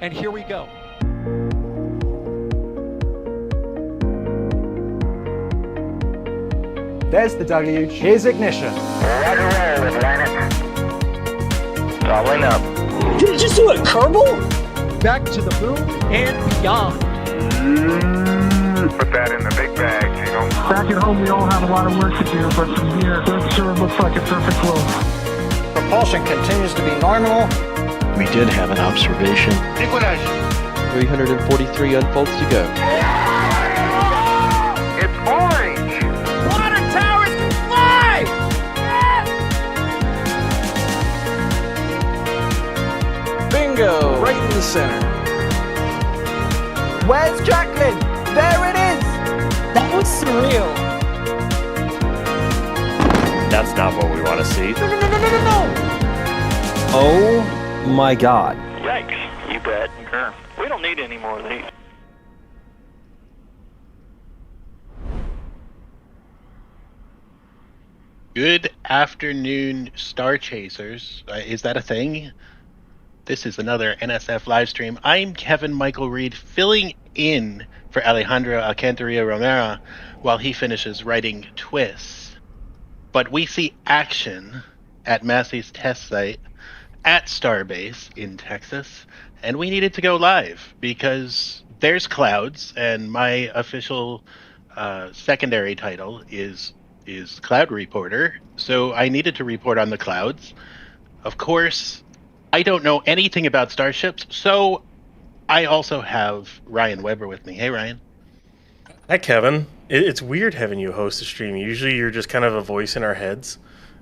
and here we go. There's the W. Here's ignition. Roger, roll, Atlantic. Doubling up. Did it just do a Kerbal? Back to the moon and beyond. Put that in the big bag, Jingle. Back at home, we all have a lot of work to do, but from here, that sure looks like a perfect flow. Propulsion continues to be normal. We did have an observation. Equalizer. 343 unfolds to go. It's orange. Water towers can fly! Bingo! Right in the center. Where's Jacqueline? There it is! That was surreal. That's not what we want to see. No! Oh my god. Yikes, you bet. Sure. We don't need any more of these. Good afternoon, Star Chasers. Is that a thing? This is another NSF live stream. I'm Kevin Michael Reed, filling in for Alejandro Alcantara Romero while he finishes writing twists. But we see action at Massey's test site at Starbase in Texas, and we needed to go live because there's clouds, and my official secondary title is Cloud Reporter, so I needed to report on the clouds. Of course, I don't know anything about starships, so I also have Ryan Weber with me. Hey, Ryan. Hi, Kevin. It's weird having you host a stream. Usually you're just kind of a voice in our heads.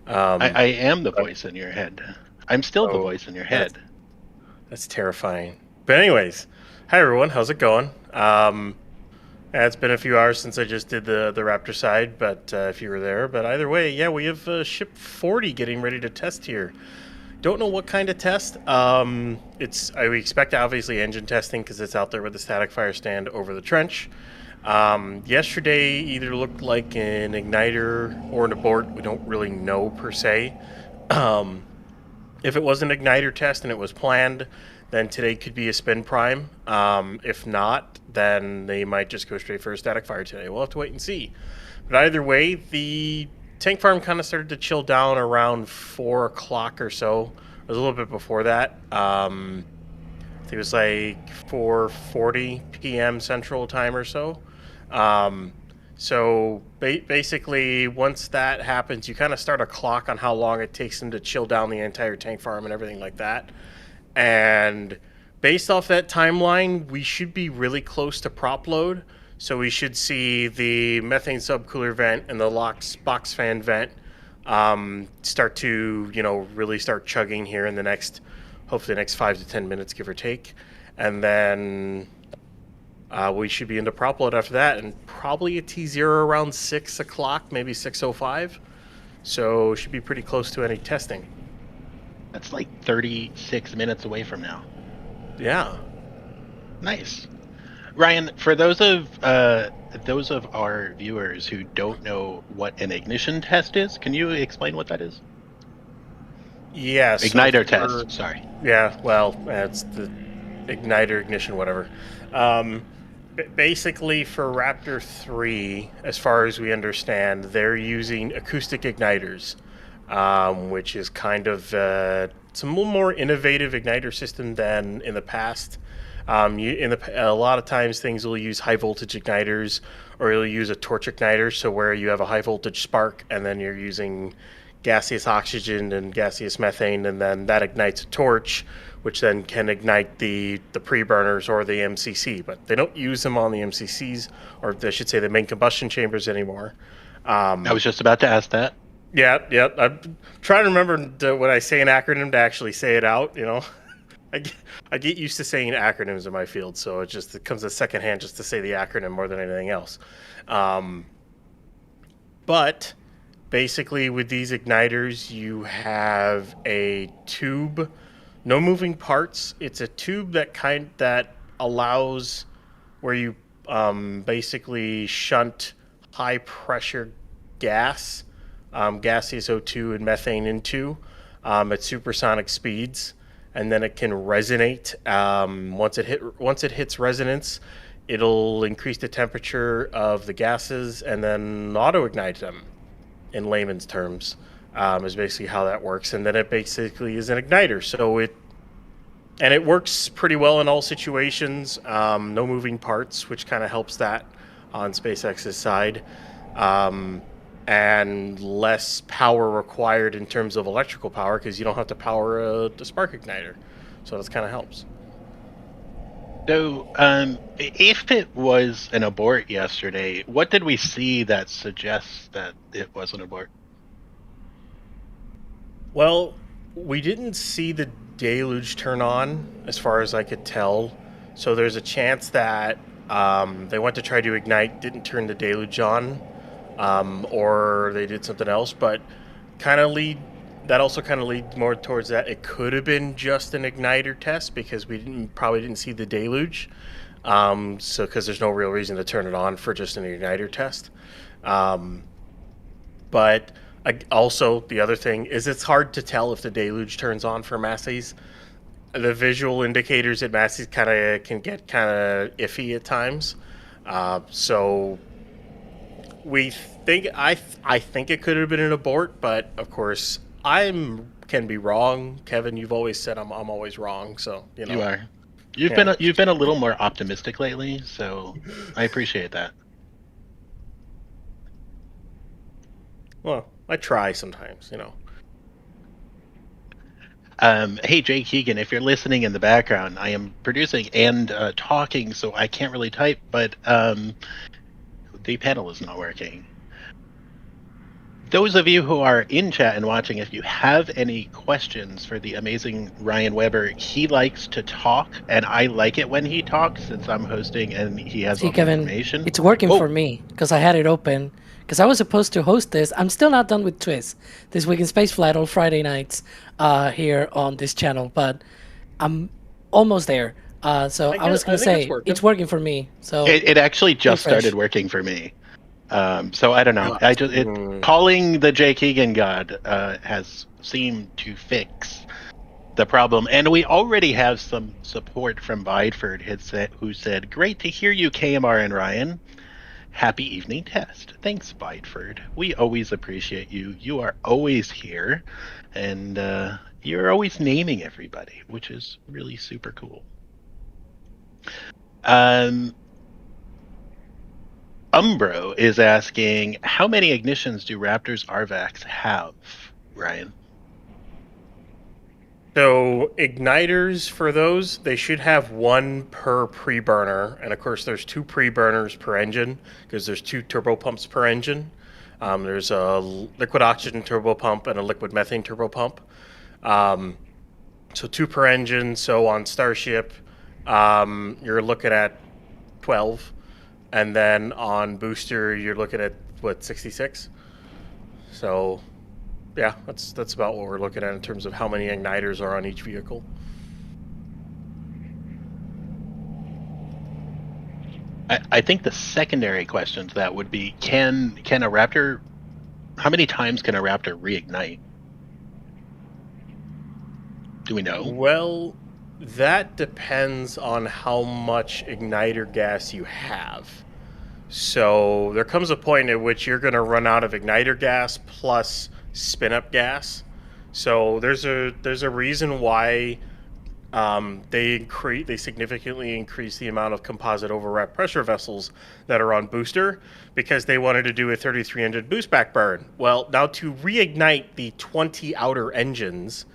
I am the voice in your head. I'm still the voice in your head. That's terrifying. But anyways, hi, everyone. How's it going? It's been a few hours since I just did the Raptor side, but if you were there. But either way, yeah, we have ship 40 getting ready to test here. Don't know what kind of test. We expect obviously engine testing because it's out there with the static fire stand over the trench. Yesterday either looked like an igniter or an abort. We don't really know per se. If it was an igniter test and it was planned, then today could be a spin prime. If not, then they might just go straight for a static fire today. We'll have to wait and see. But either way, the tank farm kind of started to chill down around 4 o'clock or so. It was a little bit before that. I think it was like 4:40 p.m. Central Time or so. So basically, once that happens, you kind of start a clock on how long it takes them to chill down the entire tank farm and everything like that. And based off that timeline, we should be really close to prop load. So we should see the methane subcooler vent and the LOX box fan vent start to, really start chugging here in the next, hopefully the next 5 to 10 minutes, give or take. And then we should be into prop load after that, and probably a T0 around 6 o'clock, maybe 6:05. So should be pretty close to any testing. That's like 36 minutes away from now. Yeah. Nice. Ryan, for those of our viewers who don't know what an ignition test is, can you explain what that is? Yes. Igniter test, sorry. Yeah, well, it's the igniter, ignition, whatever. Basically, for Raptor 3, as far as we understand, they're using acoustic igniters, which is kind of it's a little more innovative igniter system than in the past. A lot of times things will use high voltage igniters, or you'll use a torch igniter, so where you have a high voltage spark and then you're using gaseous oxygen and gaseous methane, and then that ignites a torch, which then can ignite the pre-burners or the MCC. But they don't use them on the MCCs, or I should say the main combustion chambers anymore. I was just about to ask that. Yeah. I'm trying to remember when I say an acronym to actually say it out, I get used to saying acronyms in my field, so it comes as secondhand just to say the acronym more than anything else. But basically, with these igniters, you have a tube, no moving parts. It's a tube that allows where you basically shunt high pressure gas, gaseous O2 and methane into at supersonic speeds. and then it can resonate. Once it hits resonance, it'll increase the temperature of the gases and then auto-ignite them, in layman's terms, is basically how that works. And then it basically is an igniter. So it works pretty well in all situations. No moving parts, which kind of helps that on SpaceX's side. And less power required in terms of electrical power, because you don't have to power the spark igniter. So that kind of helps. So, if it was an abort yesterday, what did we see that suggests that it was an abort? Well, we didn't see the deluge turn on, as far as I could tell. So there's a chance that they went to try to ignite, didn't turn the deluge on, or they did something else. But that also kind of leads more towards that it could have been just an igniter test, because we probably didn't see the deluge. So because there's no real reason to turn it on for just an igniter test. But also the other thing is it's hard to tell if the deluge turns on for Massey's. The visual indicators at Massey's can get kind of iffy at times. So we think I think it could have been an abort, but of course can be wrong. Kevin, you've always said I'm always wrong, so you know. You are. You've been a little more optimistic lately, so I appreciate that. Well, I try sometimes, you know. Hey, Jay Keegan, if you're listening in the background, I am producing and talking, so I can't really type, but the panel is not working. Those of you who are in chat and watching, if you have any questions for the amazing Ryan Weber, he likes to talk, and I like it when he talks since I'm hosting and he has all the Kevin, information. it's working for me because I had it open because I was supposed to host this. I'm still not done with Twist this week in Spaceflight on Friday nights here on this channel, but I'm almost there. So I was going to say it's working for me. So it actually just started working for me. So I don't know. Calling the Jay Keegan God has seemed to fix the problem, and we already have some support from Bideford, who said, "Great to hear you, KMR and Ryan. Happy evening test." Thanks, Bideford. We always appreciate you. You are always here, and you're always naming everybody, which is really super cool. Umbro is asking, how many ignitions do Raptor's RVACs have, Ryan? So igniters for those, they should have one per pre-burner, and of course there's 2 pre-burners per engine because there's 2 turbopumps per engine. There's a liquid oxygen turbopump and a liquid methane turbopump. So 2 per engine. So on Starship, you're looking at 12. And then on booster, you're looking at, 66? So, yeah, that's about what we're looking at in terms of how many igniters are on each vehicle. I think the secondary question to that would be, can a Raptor, how many times can a Raptor reignite? Do we know? Well, that depends on how much igniter gas you have. So there comes a point at which you're going to run out of igniter gas plus spin-up gas. So there's a reason why they significantly increase the amount of composite overwrap pressure vessels that are on booster, because they wanted to do a 3300 boost back burn. Well, now to reignite the 20 outer engines,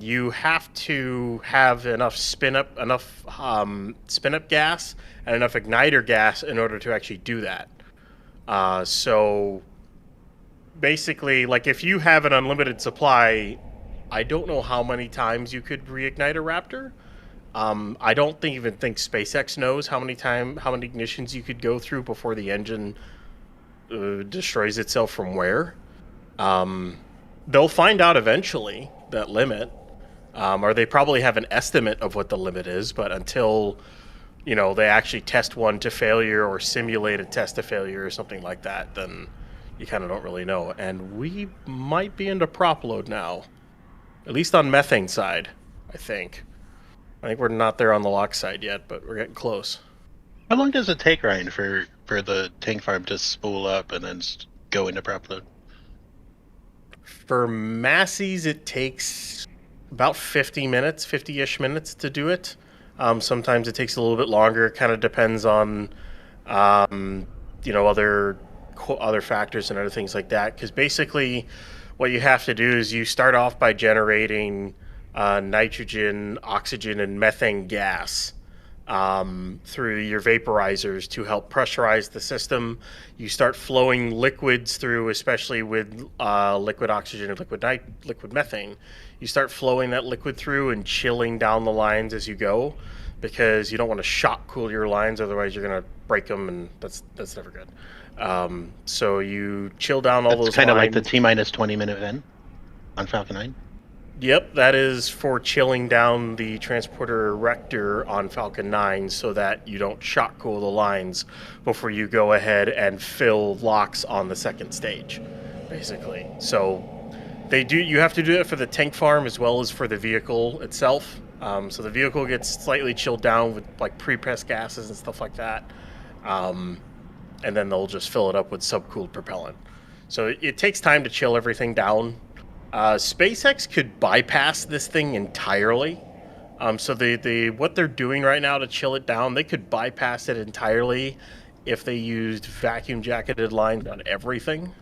you have to have enough spin-up gas and enough igniter gas in order to actually do that. So basically, like if you have an unlimited supply, I don't know how many times you could reignite a Raptor. I don't even think SpaceX knows how many ignitions you could go through before the engine destroys itself from where. They'll find out eventually that limit, or they probably have an estimate of what the limit is, but until they actually test one to failure or simulate a test to failure or something like that, then you kind of don't really know. And we might be into prop load now, at least on methane side. I think. I think we're not there on the lock side yet, but we're getting close. How long does it take, Ryan, for the tank farm to spool up and then go into prop load? For Massey's, it takes about 50-ish minutes to do it. Sometimes it takes a little bit longer. It kind of depends on, other factors and other things like that. Because basically, what you have to do is you start off by generating nitrogen, oxygen, and methane gas through your vaporizers to help pressurize the system. You start flowing liquids through, especially with liquid oxygen and liquid methane. You start flowing that liquid through and chilling down the lines as you go, because you don't want to shock cool your lines, otherwise you're going to break them, and that's never good. So you chill down all those lines. It's kind of like the T-minus 20-minute then on Falcon 9? Yep, that is for chilling down the transporter erector on Falcon 9 so that you don't shock cool the lines before you go ahead and fill locks on the second stage, basically. So you have to do it for the tank farm as well as for the vehicle itself. So the vehicle gets slightly chilled down with like pre-pressed gases and stuff like that. And then they'll just fill it up with subcooled propellant. So it takes time to chill everything down. SpaceX could bypass this thing entirely. So what they're doing right now to chill it down, they could bypass it entirely if they used vacuum jacketed lines on everything.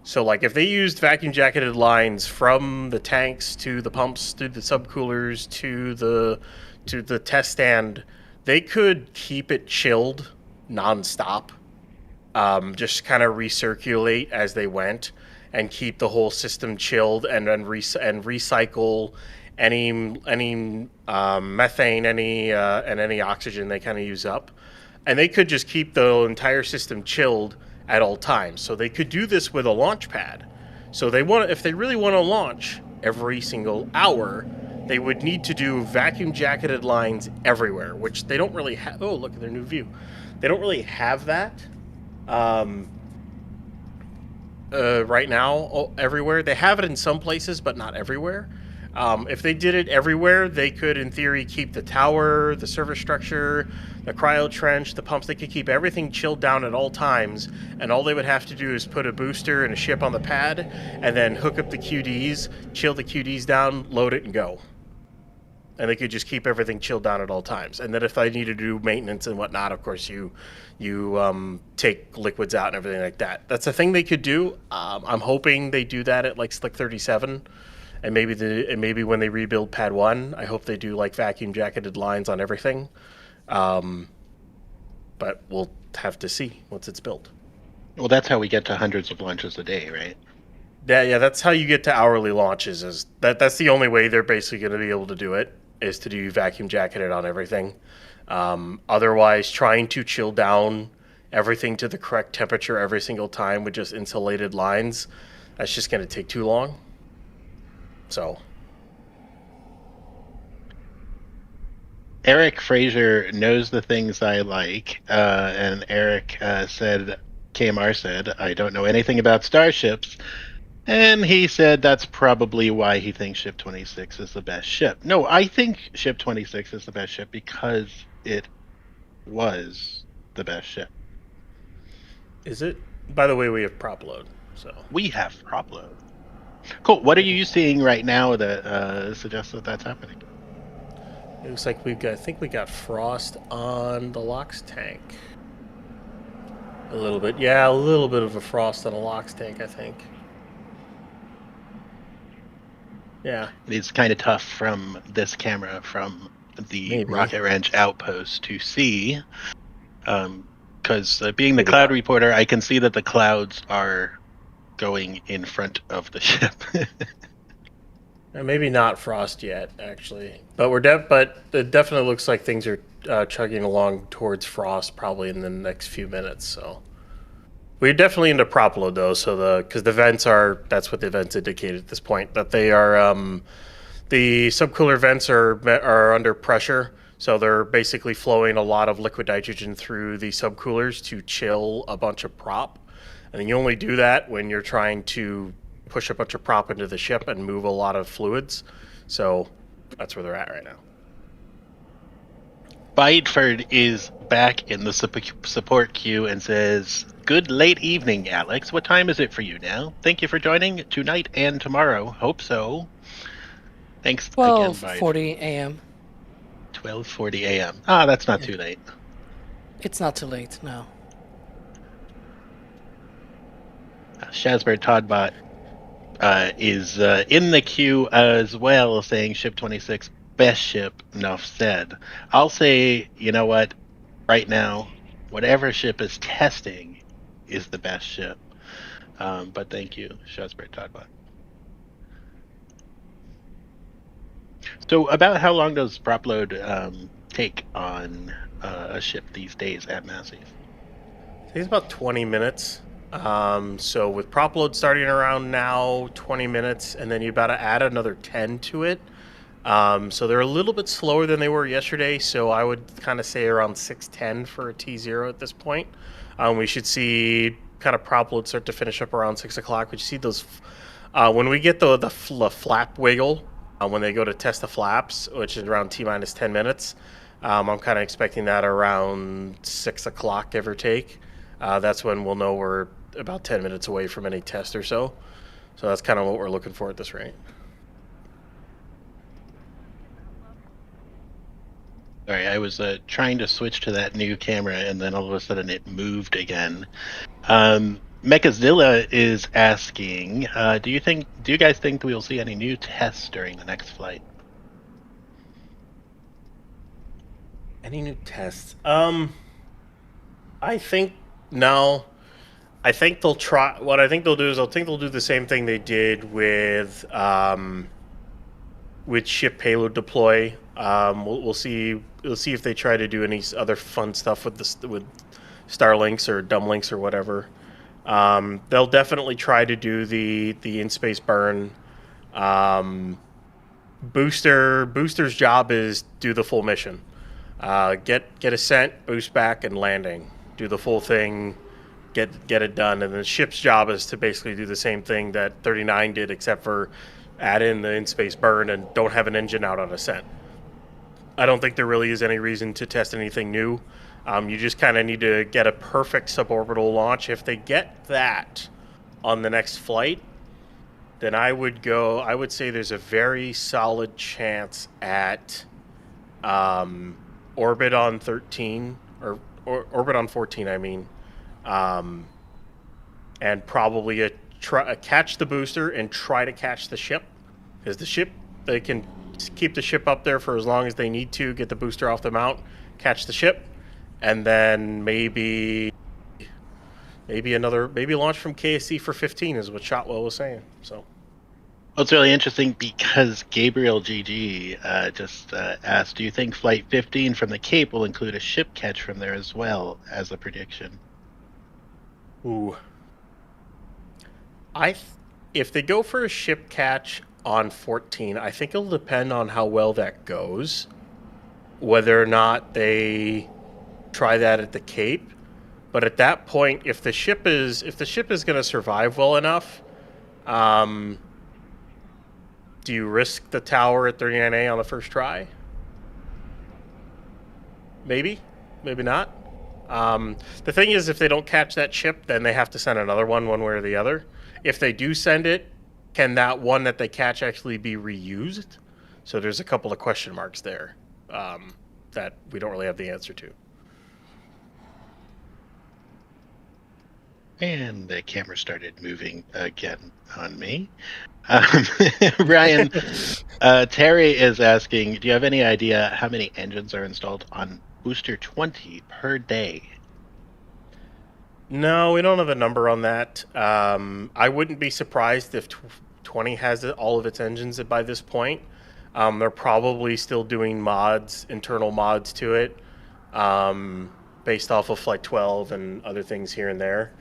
So like if they used vacuum jacketed lines from the tanks to the pumps to the subcoolers to the test stand, they could keep it chilled nonstop. Just kind of recirculate as they went and keep the whole system chilled, and then recycle any methane, and any oxygen they kind of use up, and they could just keep the entire system chilled at all times. So they could do this with a launch pad. So if they really want to launch every single hour, they would need to do vacuum jacketed lines everywhere, which they don't really have. Oh, look at their new view. They don't really have that right now everywhere. They have it in some places, but not everywhere. If they did it everywhere, they could, in theory, keep the tower, the service structure, the cryo trench, the pumps. They could keep everything chilled down at all times, and all they would have to do is put a booster and a ship on the pad, and then hook up the QDs, chill the QDs down, load it, and go. And they could just keep everything chilled down at all times. And then if they need to do maintenance and whatnot, of course, you take liquids out and everything like that. That's a thing they could do. I'm hoping they do that at like Slick 37. And maybe when they rebuild Pad 1, I hope they do like vacuum jacketed lines on everything. But we'll have to see once it's built. Well, that's how we get to hundreds of launches a day, right? Yeah, that's how you get to hourly launches. That's the only way they're basically going to be able to do it, is to do vacuum jacketed on everything. Otherwise, trying to chill down everything to the correct temperature every single time with just insulated lines, that's just going to take too long. So, Eric Fraser knows the things I like, and Eric KMR said, I don't know anything about starships, and he said that's probably why he thinks Ship 26 is the best ship. No, I think Ship 26 is the best ship because it was the best ship. Is it? By the way, we have prop load. So we have prop load. Cool. What are you seeing right now that suggests that that's happening? It looks like I think we got frost on the LOX tank. A little bit. Yeah, a little bit of a frost on a LOX tank, I think. Yeah. It's kind of tough from this camera, from the Rocket Ranch outpost, to see. Because being the cloud reporter, I can see that the clouds are going in front of the ship. Maybe not frost yet, actually, but but it definitely looks like things are chugging along towards frost, probably in the next few minutes. So we're definitely into prop load though. So because the vents that's what the vents indicate at this point, that they are the subcooler vents are under pressure. So they're basically flowing a lot of liquid nitrogen through the subcoolers to chill a bunch of prop. And you only do that when you're trying to push a bunch of prop into the ship and move a lot of fluids. So that's where they're at right now. Bideford is back in the support queue and says, "Good late evening, Alex. What time is it for you now? Thank you for joining tonight and tomorrow. Hope so." Thanks again, Bideford. 12:40 a.m. 12:40 a.m. Ah, that's not too late. It's not too late, no. Shazbird Toddbot is in the queue as well, saying ship 26, best ship, enough said. I'll say, you know what, right now, whatever ship is testing is the best ship. But thank you, Shazbird Toddbot. So about how long does prop load take on a ship these days at Massey's? It takes about 20 minutes. So with prop load starting around now, 20 minutes, and then you about to add another 10 to it. So they're a little bit slower than they were yesterday, so I would kind of say around 6:10 for a T0 at this point. We should see kind of prop load start to finish up around 6 o'clock. We see those, when we get the flap wiggle, when they go to test the flaps, which is around T-minus 10 minutes, I'm kind of expecting that around 6 o'clock, give or take. That's when we'll know we're about 10 minutes away from any test or so. So that's kind of what we're looking for at this rate. Sorry, I was trying to switch to that new camera, and then all of a sudden it moved again. Mechazilla is asking, do you guys think we'll see any new tests during the next flight? Any new tests? I think no. I think they'll try. What I think they'll do is they'll do the same thing they did with ship payload deploy. We'll see. We'll see if they try to do any other fun stuff with Starlinks or Dumblinks or whatever. They'll definitely try to do the in-space burn. Booster's job is do the full mission. Get ascent, boost back, and landing. Do the full thing, get it done. And the ship's job is to basically do the same thing that 39 did, except for add in the in-space burn and don't have an engine out on ascent. I don't think there really is any reason to test anything new. You just kind of need to get a perfect suborbital launch. If they get that on the next flight, then I would say there's a very solid chance at orbit on 13 or orbit on 14, I mean, and probably catch the booster and try to catch the ship, because the ship, they can keep the ship up there for as long as they need to, get the booster off the mount, catch the ship, and then maybe launch from KSC for 15 is what Shotwell was saying. So. Well, it's really interesting because Gabriel GG just asked, do you think Flight 15 from the Cape will include a ship catch from there as well as a prediction? Ooh. If they go for a ship catch on 14, I think it'll depend on how well that goes, whether or not they try that at the Cape. But at that point, if the ship is going to survive well enough, do you risk the tower at 39A on the first try? Maybe not. The thing is, if they don't catch that ship, then they have to send another one way or the other. If they do send it, can that one that they catch actually be reused? So there's a couple of question marks there that we don't really have the answer to. And the camera started moving again on me. Ryan, Terry is asking, do you have any idea how many engines are installed on Booster 20 per day? No, we don't have a number on that. I wouldn't be surprised if 20 has all of its engines by this point. They're probably still doing mods, internal mods to it, based off of Flight 12 and other things here and there.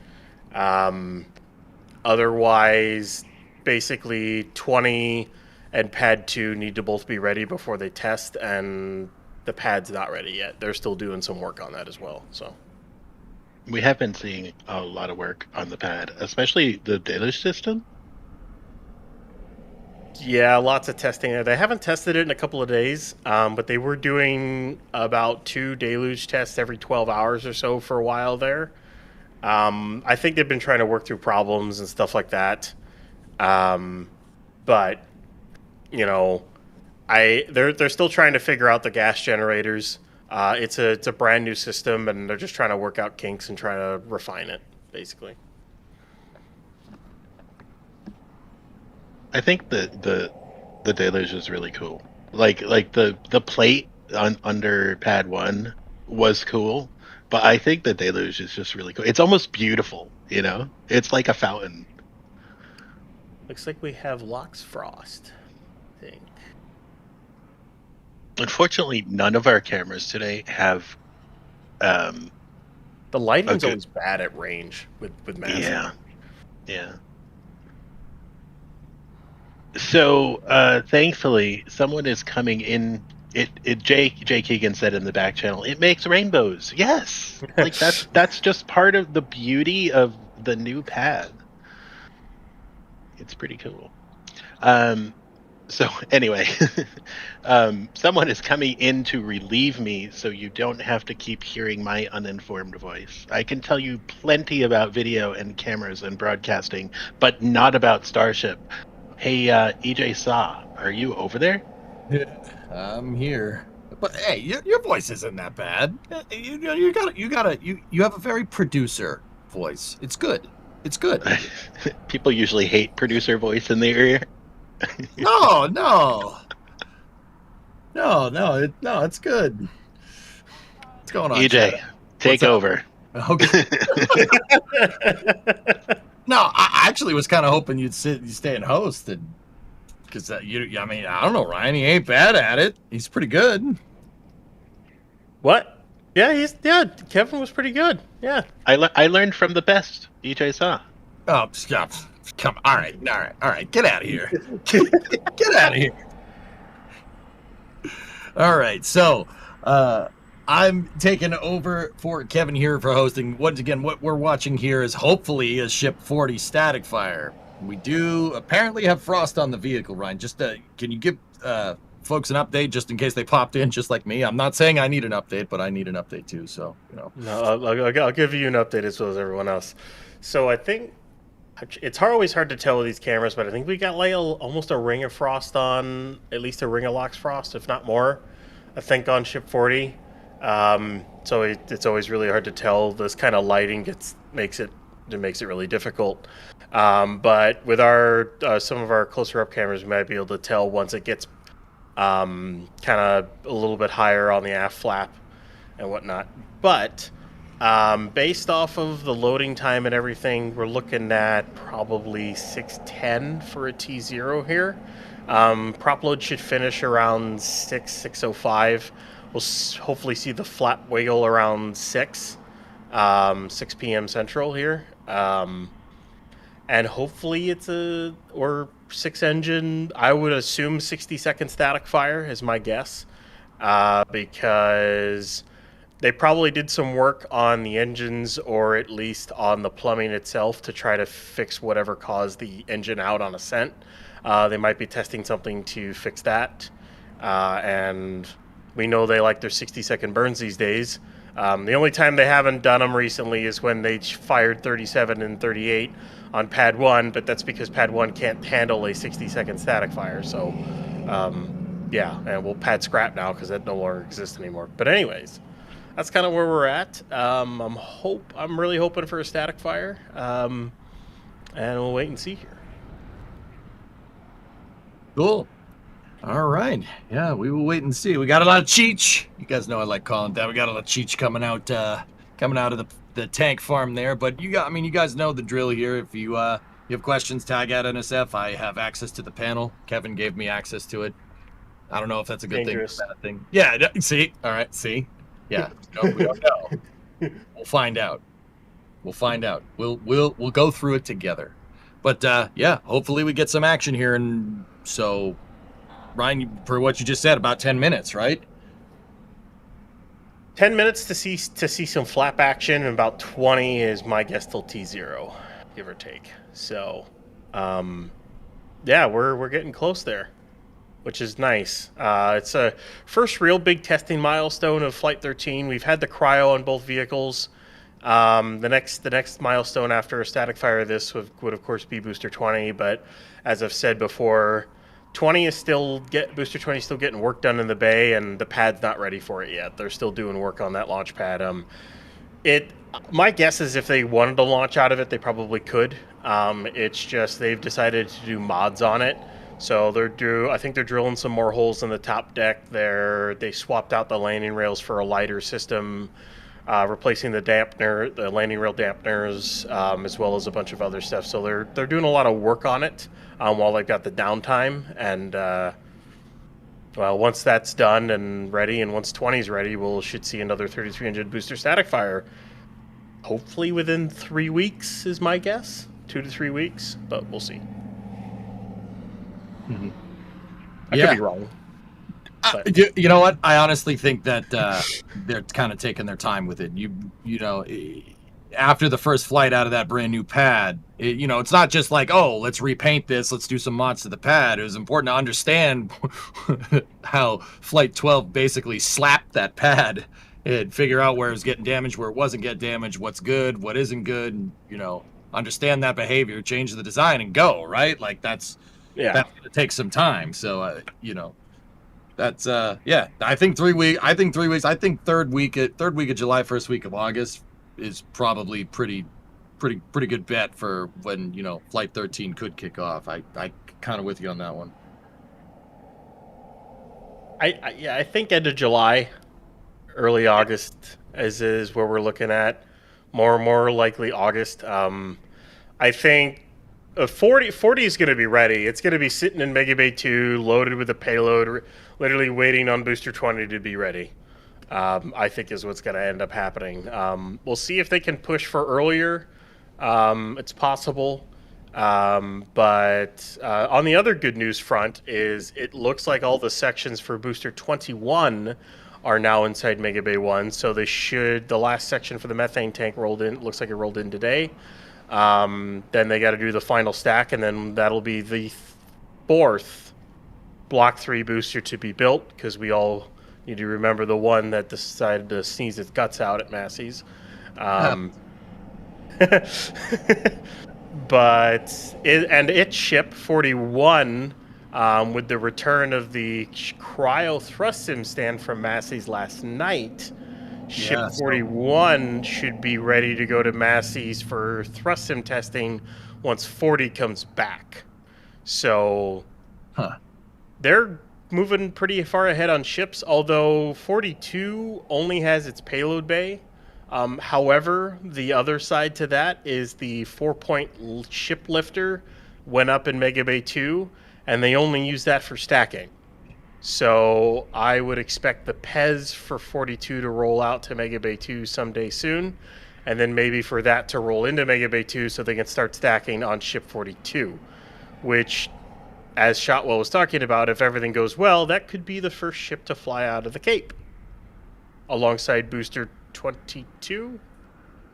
Otherwise, basically 20 and Pad 2 need to both be ready before they test, and the Pad's not ready yet. They're still doing some work on that as well. So we have been seeing a lot of work on the Pad, especially the deluge system. Yeah, lots of testing there. They haven't tested it in a couple of days, but they were doing about 2 deluge tests every 12 hours or so for a while there. I think they've been trying to work through problems and stuff like that. But you know, they're still trying to figure out the gas generators. It's a brand new system, and they're just trying to work out kinks and trying to refine it, basically. I think the deluge is really cool. Like the plate under pad 1 was cool, but I think the deluge is just really cool. It's almost beautiful, you know? It's like a fountain. Looks like we have Lox Frost, I think. Unfortunately, none of our cameras today have the lighting's always bad at range with massive. Yeah. So, thankfully, someone is coming in. Jay Keegan said in the back channel, it makes rainbows. Yes, like that's just part of the beauty of the new pad. It's pretty cool. So anyway, someone is coming in to relieve me, so you don't have to keep hearing my uninformed voice. I can tell you plenty about video and cameras and broadcasting, but not about Starship. Hey, EJ Saw, are you over there? I'm here. But hey, your voice isn't that bad. You have a very producer voice. It's good. It's good. People usually hate producer voice in their ear. No, it's good. What's going on, EJ? Chad? Take over. Okay. No, I actually was kind of hoping you'd stay and host, because I mean, I don't know, Ryan. He ain't bad at it. He's pretty good. What? Yeah, Kevin was pretty good. Yeah, I learned from the best. EJ Saw. Oh, stop. Come. All right. Get out of here. Get out of here. All right. So, I'm taking over for Kevin here for hosting. Once again, what we're watching here is hopefully a Ship 40 static fire. We do apparently have frost on the vehicle, Ryan. Just can you give folks an update just in case they popped in just like me? I'm not saying I need an update, but I need an update too. So, you know. No, I'll give you an update as well as everyone else. So I think it's always hard to tell with these cameras, but I think we got like almost a ring of frost on, at least a ring of Lox Frost, if not more. I think on Ship 40. So it's always really hard to tell. This kind of lighting makes it really difficult. But with our some of our closer up cameras, we might be able to tell once it gets kind of a little bit higher on the aft flap and whatnot. But based off of the loading time and everything, we're looking at probably 610 for a T0 here. Prop load should finish around 6:05. We'll hopefully see the flap wiggle around 6 p.m. Central here. And hopefully it's or 6 engine, I would assume 60-second static fire is my guess. Because they probably did some work on the engines or at least on the plumbing itself to try to fix whatever caused the engine out on ascent. They might be testing something to fix that. And we know they like their 60-second burns these days. The only time they haven't done them recently is when they fired 37 and 38 on Pad 1, but that's because Pad 1 can't handle a 60-second static fire. So, yeah, and we'll pad scrap now because that no longer exists anymore. But anyways, that's kind of where we're at. I'm really hoping for a static fire, and we'll wait and see here. Cool. All right. Yeah, we will wait and see. We got a lot of Cheech. You guys know I like calling it that. We got a lot of Cheech coming out of the tank farm there. But you guys know the drill here. If you have questions, tag at NSF. I have access to the panel. Kevin gave me access to it. I don't know if that's a good Dangerous thing or bad thing. Yeah. See. All right. See. Yeah. No, we don't know. We'll find out. We'll go through it together. But yeah, hopefully we get some action here. And so, Ryan, for what you just said, about 10 minutes, right? 10 minutes to see some flap action, and about 20 is my guess till T0, give or take. So, yeah, we're getting close there, which is nice. It's a first real big testing milestone of Flight 13. We've had the cryo on both vehicles. The next milestone after a static fire of this would of course be Booster 20, but as I've said before, Booster 20 is still getting work done in the bay, and the pad's not ready for it yet. They're still doing work on that launch pad. My guess is if they wanted to launch out of it, they probably could. It's just they've decided to do mods on it. So I think they're drilling some more holes in the top deck there. They swapped out the landing rails for a lighter system, replacing the landing rail dampeners, as well as a bunch of other stuff. So they're doing a lot of work on it while they've got the downtime. And well, once that's done and ready, and once 20 is ready, should see another 3300 booster static fire. Hopefully within 3 weeks is my guess, 2 to 3 weeks, but we'll see. Mm-hmm. I could be wrong. You know what? I honestly think that they're kind of taking their time with it. You know, after the first flight out of that brand new pad, it's not just like, oh, let's repaint this, let's do some mods to the pad. It was important to understand how Flight 12 basically slapped that pad and figure out where it was getting damaged, where it wasn't getting damaged, what's good, what isn't good, and, understand that behavior, change the design, and go, right? Like, that's going to take some time. So, that's I think 3 weeks. I think third week of July, first week of August is probably pretty good bet for when Flight 13 could kick off. I kind of with you on that one. I think end of July, early August is where we're looking at. More likely August. I think 40 is going to be ready. It's going to be sitting in Mega Bay 2, loaded with a payload, literally waiting on Booster 20 to be ready. I think is what's going to end up happening. We'll see if they can push for earlier. It's possible. But on the other good news front is it looks like all the sections for Booster 21 are now inside Mega Bay 1. So the last section for the methane tank rolled in. It looks like it rolled in today. Then they got to do the final stack, and then that'll be the fourth Block 3 booster to be built, because we all need to remember the one that decided to sneeze its guts out at Massey's. But its ship 41, with the return of the cryo thrust sim stand from Massey's last night, Ship 41 should be ready to go to Massey's for thrust sim testing once 40 comes back. So they're moving pretty far ahead on ships, although 42 only has its payload bay. However, the other side to that is the 4-point ship lifter went up in Mega Bay 2, and they only use that for stacking. So I would expect the PEZ for 42 to roll out to Mega Bay 2 someday soon, and then maybe for that to roll into Mega Bay 2 so they can start stacking on Ship 42, which, as Shotwell was talking about, if everything goes well, that could be the first ship to fly out of the Cape, alongside Booster 22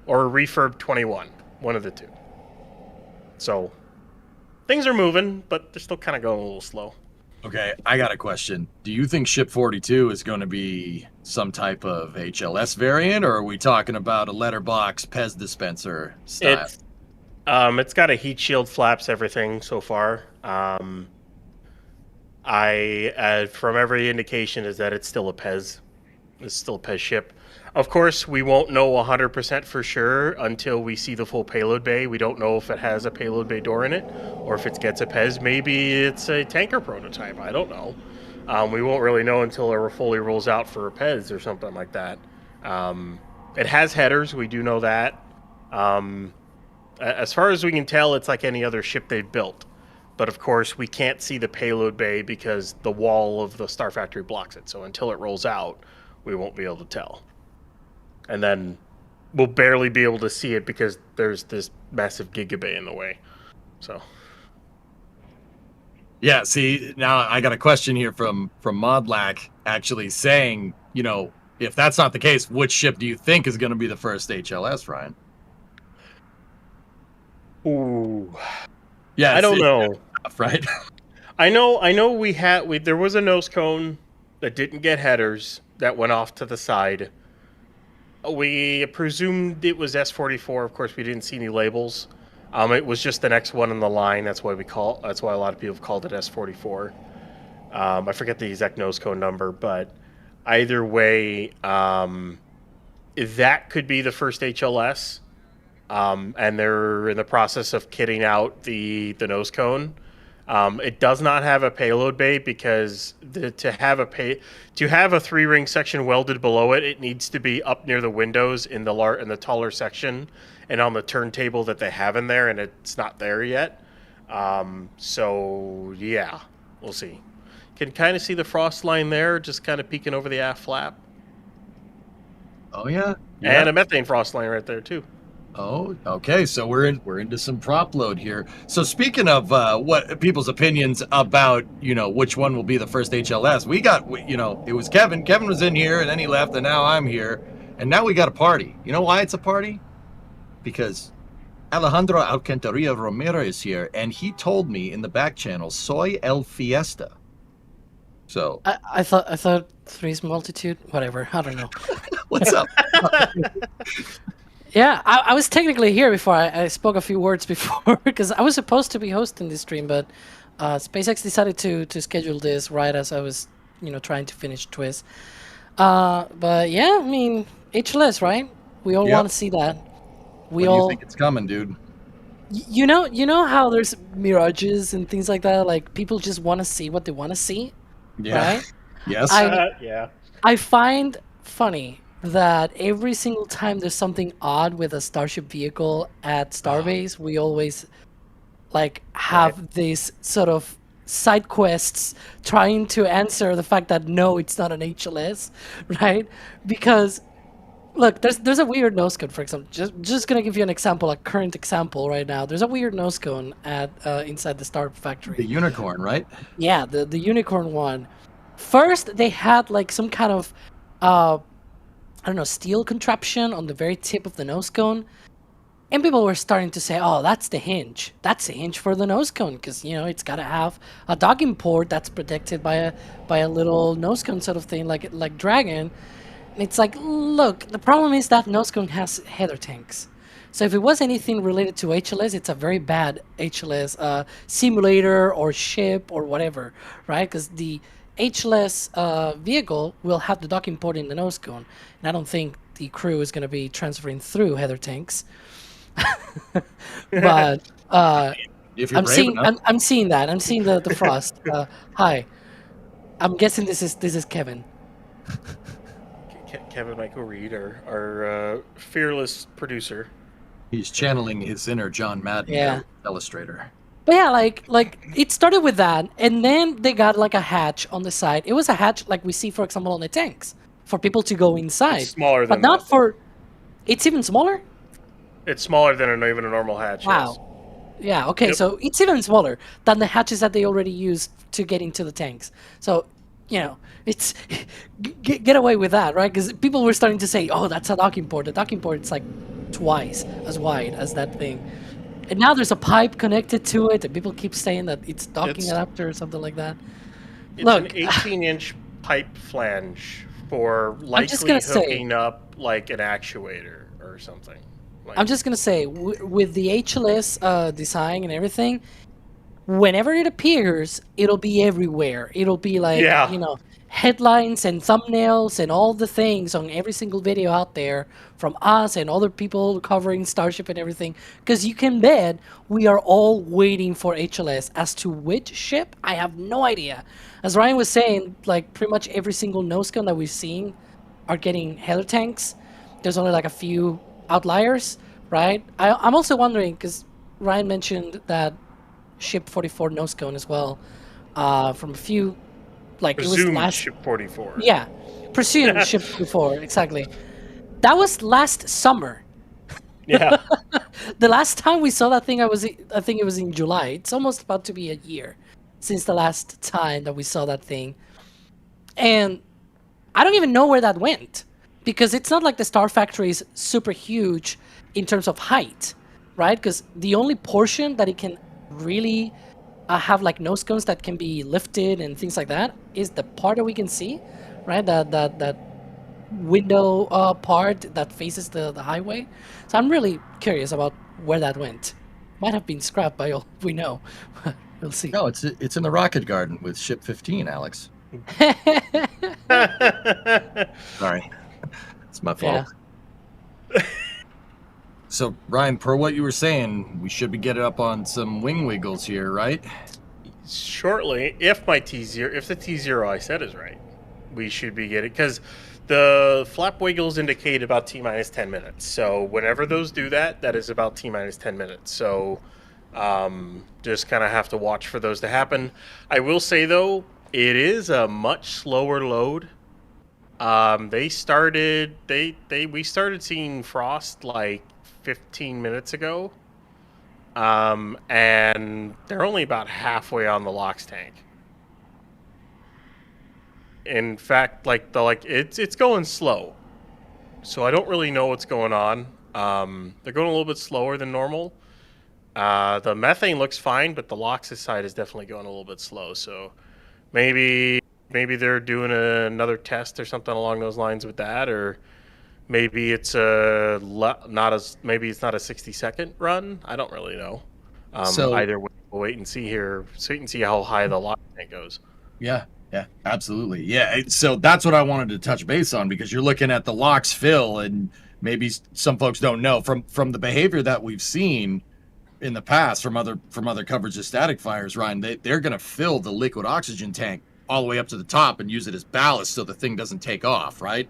or Refurb 21, one of the two. So things are moving, but they're still kind of going a little slow. Okay, I got a question. Do you think Ship 42 is going to be some type of HLS variant, or are we talking about a letterbox Pez dispenser style? It's got a heat shield, flaps, everything so far. From every indication is that it's still a Pez. It's still a Pez ship. Of course, we won't know 100% for sure until we see the full payload bay. We don't know if it has a payload bay door in it or if it gets a Pez. Maybe it's a tanker prototype. I don't know. We won't really know until it fully rolls out for a Pez or something like that. It has headers. We do know that. As far as we can tell, it's like any other ship they've built. But of course, we can't see the payload bay because the wall of the Star Factory blocks it. So until it rolls out, we won't be able to tell. And then we'll barely be able to see it because there's this massive gigabay in the way. So, yeah. See, now I got a question here from Modlack, actually saying, if that's not the case, which ship do you think is going to be the first HLS, Ryan? Ooh. Yeah, I don't know. stuff, right? I know there was a nose cone that didn't get headers that went off to the side. We presumed it was S44. Of course, we didn't see any labels. It was just the next one in the line. That's why a lot of people have called it S44. I forget the exact nose cone number, but either way, that could be the first HLS. And they're in the process of kitting out the nose cone. It does not have a payload bay because to have a 3-ring section welded below it, it needs to be up near the windows in the taller section and on the turntable that they have in there, and it's not there yet. So yeah, we'll see. Can kind of see the frost line there, just kind of peeking over the aft flap. Oh yeah. And a methane frost line right there too. Oh, okay. So we're into some prop load here. So speaking of what people's opinions about, which one will be the first HLS, we got, it was Kevin. Kevin was in here, and then he left, and now I'm here, and now we got a party. You know why it's a party? Because Alejandro Alcantarilla Romero is here, and he told me in the back channel, "Soy el fiesta." So I thought three's multitude. Whatever. I don't know. What's up? Yeah, I was technically here before. I spoke a few words before because I was supposed to be hosting this stream, but SpaceX decided to schedule this right as I was, trying to finish Twiz. But yeah, I mean, HLS, right? We all want to see that. When do you think it's coming, dude? You know how there's mirages and things like that. Like people just want to see what they want to see, right? Yes. Yeah. I find funny that every single time there's something odd with a Starship vehicle at Starbase, we always have these sort of side quests trying to answer the fact that no, it's not an HLS, right? Because look, there's a weird nose cone, for example. Just gonna give you an example, a current example right now. There's a weird nose cone at inside the Star factory. The unicorn, right? Yeah, the unicorn one. First, they had some kind of I don't know, steel contraption on the very tip of the nose cone. And people were starting to say, oh, that's the hinge. That's the hinge for the nose cone because, it's got to have a docking port that's protected by a little nose cone sort of thing like Dragon. And it's like, look, the problem is that nose cone has header tanks. So if it was anything related to HLS, it's a very bad HLS simulator or ship or whatever, right? Because the HLS vehicle will have the docking port in the nose cone, and I don't think the crew is going to be transferring through header tanks. But I'm seeing that. I'm seeing the frost. Hi, I'm guessing this is Kevin. Kevin Michael Reed, our fearless producer. He's channeling his inner John Madden illustrator. But yeah, like it started with that, and then they got a hatch on the side. It was a hatch like we see, for example, on the tanks for people to go inside. It's smaller than but not for. It's even smaller. It's smaller than even a normal hatch. Wow. Yes. Yeah. Okay. Yep. So it's even smaller than the hatches that they already used to get into the tanks. So, it's get away with that, right? Because people were starting to say, "Oh, that's a docking port." The docking port's twice as wide as that thing. And now there's a pipe connected to it, and people keep saying that it's docking adapter or something like that. It's an 18-inch pipe flange for likely hooking up an actuator or something. I'm just going to say, with the HLS design and everything, whenever it appears, it'll be everywhere. It'll be headlines and thumbnails and all the things on every single video out there from us and other people covering Starship and everything, because you can bet we are all waiting for HLS. As to which ship, I have no idea. As Ryan was saying, pretty much every single nose cone that we've seen are getting header tanks. There's only a few outliers, right? I'm also wondering, because Ryan mentioned that Ship 44 nose cone as well, from a few presumed Ship 44. Yeah, presumed Ship 44, exactly. That was last summer. Yeah. The last time we saw that thing, I think it was in July. It's almost about to be a year since the last time that we saw that thing. And I don't even know where that went, because it's not like the Star Factory is super huge in terms of height, right? Because the only portion that it can really have like nose cones that can be lifted and things like that is the part that we can see, right? That window part that faces the highway. So I'm really curious about where that went. Might have been scrapped by all we know. We'll see. No, it's in the rocket garden with ship 15, Alex. Sorry, it's my fault. Yeah. So, Ryan, per what you were saying, we should be getting up on some wing wiggles here, right? Shortly, if the T0 I said is right, we should be getting, because the flap wiggles indicate about T minus 10 minutes. So whenever those do that, that is about T minus 10 minutes. So just kind of have to watch for those to happen. I will say, though, it is a much slower load. We started seeing frost like 15 minutes ago. And they're only about halfway on the LOX tank. In fact, it's going slow. So I don't really know what's going on. They're going a little bit slower than normal. The methane looks fine, but the LOX side is definitely going a little bit slow. So maybe they're doing another test or something along those lines with that, or maybe it's not a 60-second run. I don't really know. Either way, we'll wait and see here. Wait and see how high the LOX tank goes. Yeah, absolutely. Yeah, so that's what I wanted to touch base on, because you're looking at the LOX fill, and maybe some folks don't know from the behavior that we've seen in the past from other coverage of static fires, Ryan. They're going to fill the liquid oxygen tank all the way up to the top and use it as ballast so the thing doesn't take off, right?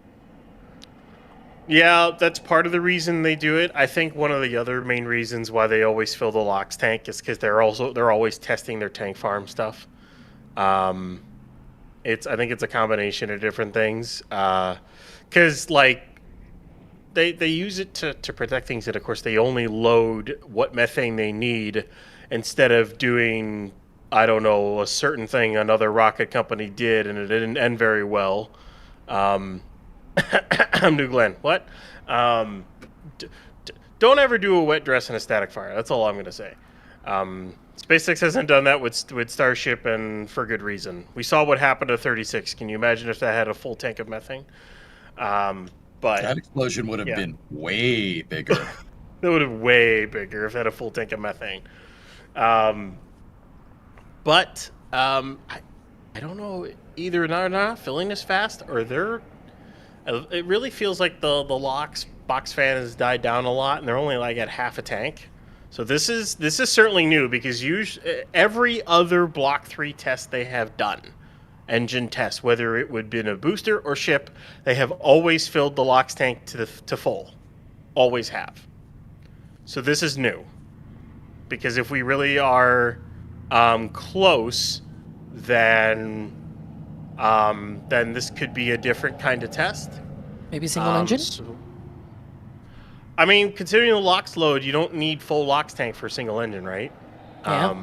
Yeah, that's part of the reason they do it. I think one of the other main reasons why they always fill the LOX tank is because they're always testing their tank farm stuff. I think it's a combination of different things. Because they use it to protect things, and of course they only load what methane they need instead of doing, I don't know, a certain thing another rocket company did and it didn't end very well. I'm New Glenn. What? Don't ever do a wet dress in a static fire. That's all I'm going to say. SpaceX hasn't done that with Starship, and for good reason. We saw what happened to 36. Can you imagine if that had a full tank of methane? But that explosion would have been way bigger. It would have been way bigger if it had a full tank of methane. But I don't know. Either they're not filling this fast, or they're. It really feels like the LOX box fan has died down a lot, and they're only like at half a tank. So this is certainly new, because every other Block 3 test they have done, engine test, whether it would have been a booster or ship, they have always filled the LOX tank to full. Always have. So this is new. Because if we really are close, then this could be a different kind of test. Maybe single engine? I mean, considering the LOX load, you don't need full LOX tank for a single engine, right? Yeah.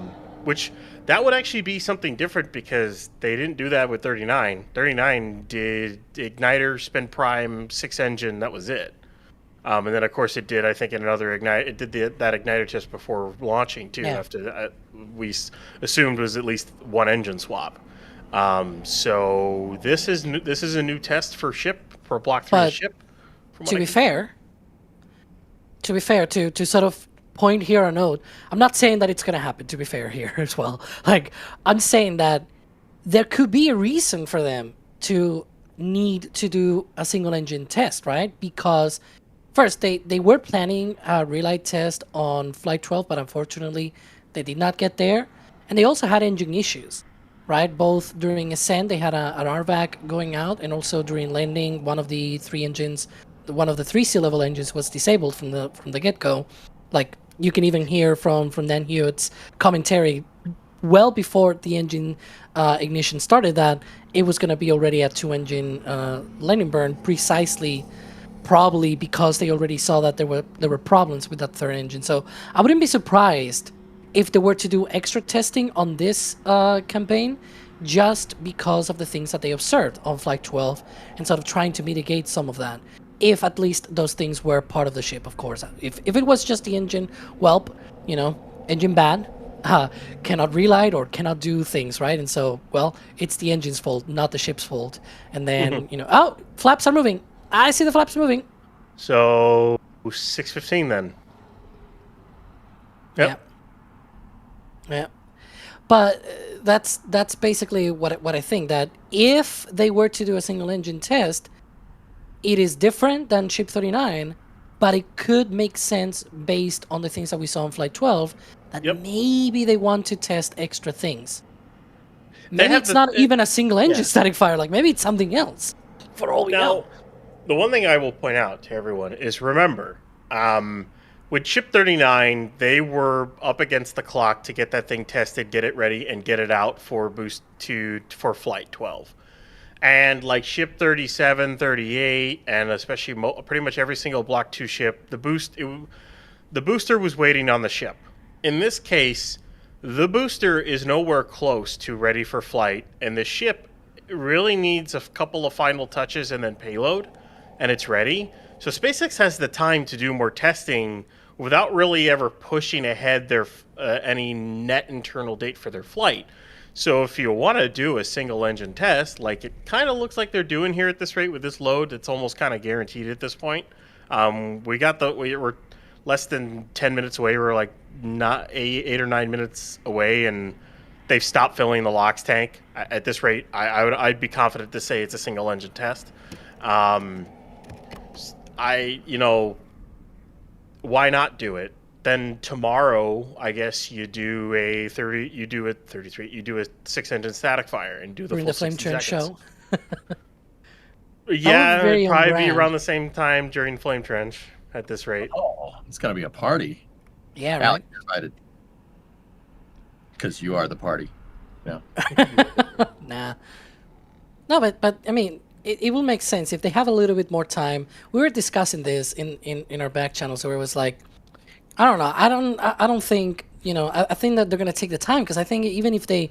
Which, that would actually be something different, because they didn't do that with 39. 39 did igniter, spin prime, 6 engine, that was it. And then, of course, it did, I think, another igniter. It did that igniter test before launching, too. Yeah. After we assumed was at least one engine swap. So this is a new test for Block 3 ship. To be fair, to sort of point here or note, I'm not saying that it's going to happen, to be fair here as well. I'm saying that there could be a reason for them to need to do a single engine test, right? Because first, they were planning a relight test on Flight 12, but unfortunately they did not get there. And they also had engine issues, right? Both during ascent, they had an RVAC going out, and also during landing, one of the 3 sea level engines was disabled from the get-go. You can even hear from Dan Hewitt's commentary well before the engine ignition started that it was going to be already at 2-engine landing burn, precisely probably because they already saw that there were problems with that 3rd engine. So I wouldn't be surprised if they were to do extra testing on this campaign, just because of the things that they observed on Flight 12, and sort of trying to mitigate some of that. If at least those things were part of the ship, of course. If it was just the engine, well, engine bad, cannot relight or cannot do things, right? And so, well, it's the engine's fault, not the ship's fault. And then, oh, flaps are moving. I see the flaps moving. So 6:15 then. Yep. Yeah. But that's basically what I think, that if they were to do a single engine test, it is different than Ship 39, but it could make sense based on the things that we saw on Flight 12, that maybe they want to test extra things. Maybe it's not even a single engine static fire, like maybe it's something else, for all we know. The one thing I will point out to everyone is, remember, with Ship 39, they were up against the clock to get that thing tested, get it ready, and get it out for for Flight 12. And like Ship 37, 38, and especially pretty much every single Block 2 ship, the booster was waiting on the ship. In this case, the booster is nowhere close to ready for flight, and the ship really needs a couple of final touches and then payload, and it's ready. So SpaceX has the time to do more testing without really ever pushing ahead their any net internal date for their flight. So if you want to do a single engine test, like it kind of looks like they're doing here at this rate with this load, it's almost kind of guaranteed at this point. We're less than 10 minutes away. We're like not 8 or 9 minutes away, and they've stopped filling the LOX tank. At this rate, I'd be confident to say it's a single engine test. Why not do it? Then tomorrow, I guess you do a 6-engine static fire and do the During full the flame 60 trench seconds. show. Yeah, very it'd probably be on around the same time during flame trench at this rate. Oh, it's got to be a party. Yeah, right. Alex, you're invited. Because you are the party. Yeah. Nah. No, but I mean, it will make sense if they have a little bit more time. We were discussing this in our back channel, so it was like, I don't know. I don't think, I think that they're gonna take the time, because I think even if they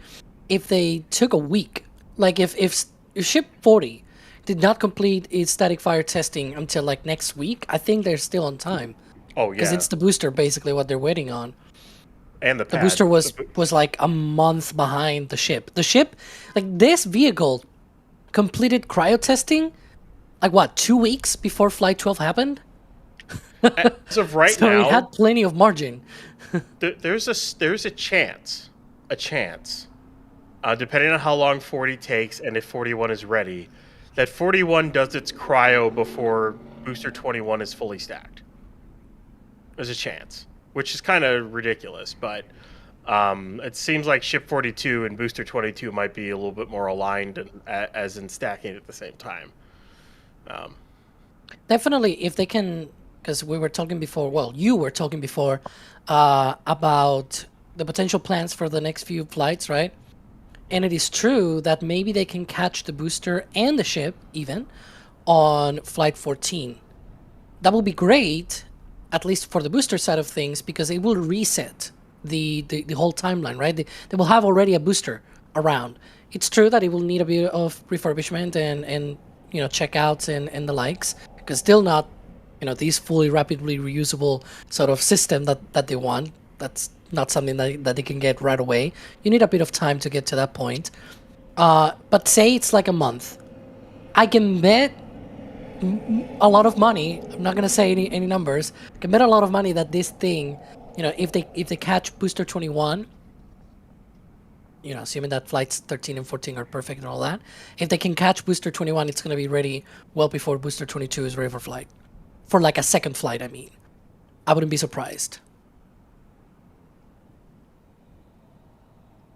took a week, like if Ship 40 did not complete its static fire testing until like next week, I think they're still on time. Oh yeah. Because it's the booster basically what they're waiting on. And the booster was like a month behind the ship. The ship, like this vehicle, completed cryo testing, like what, 2 weeks before Flight 12 happened? As of right so now, it had plenty of margin. there's a chance, depending on how long 40 takes and if 41 is ready, that 41 does its cryo before booster 21 is fully stacked. There's a chance, which is kind of ridiculous, but it seems like Ship 42 and booster 22 might be a little bit more aligned, as in stacking at the same time. Definitely, if they can, because we were talking before, well, you were talking before about the potential plans for the next few flights, right? And it is true that maybe they can catch the booster and the ship even on Flight 14. That will be great, at least for the booster side of things, because it will reset the whole timeline, right? They will have already a booster around. It's true that it will need a bit of refurbishment and checkouts and the likes, because still not these fully rapidly reusable sort of system that they want. That's not something that they can get right away. You need a bit of time to get to that point. But say it's like a month. I can bet a lot of money. I'm not gonna say any numbers. I can bet a lot of money that this thing, if they catch booster 21, assuming that flights 13 and 14 are perfect and all that, if they can catch booster 21, it's gonna be ready well before booster 22 is ready for flight. For like a second flight, I mean. I wouldn't be surprised.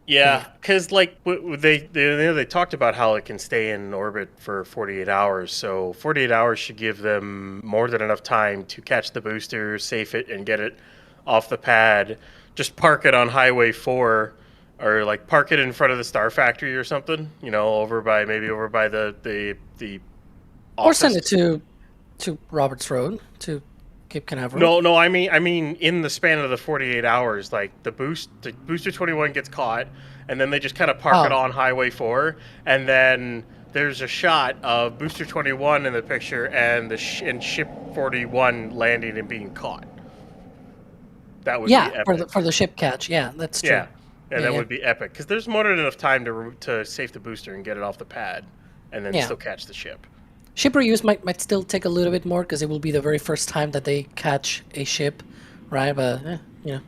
Yeah, because like they talked about how it can stay in orbit for 48 hours. So 48 hours should give them more than enough time to catch the booster, safe it, and get it off the pad. Just park it on Highway 4, or like park it in front of the Star Factory or something. Over by the office. Or send it to Roberts Road, to Cape Canaveral. No, I mean in the span of the 48 hours, like the booster 21 gets caught, and then they just kind of park it on Highway 4, and then there's a shot of booster 21 in the picture and and Ship 41 landing and being caught. That would be Yeah, epic. for the ship catch. Yeah, that's true. Yeah, Yeah, that yeah. would be epic because there's more than enough time to safe the booster and get it off the pad, and then Yeah. still catch the ship. Ship reuse might still take a little bit more because it will be the very first time that they catch a ship, right? But you know,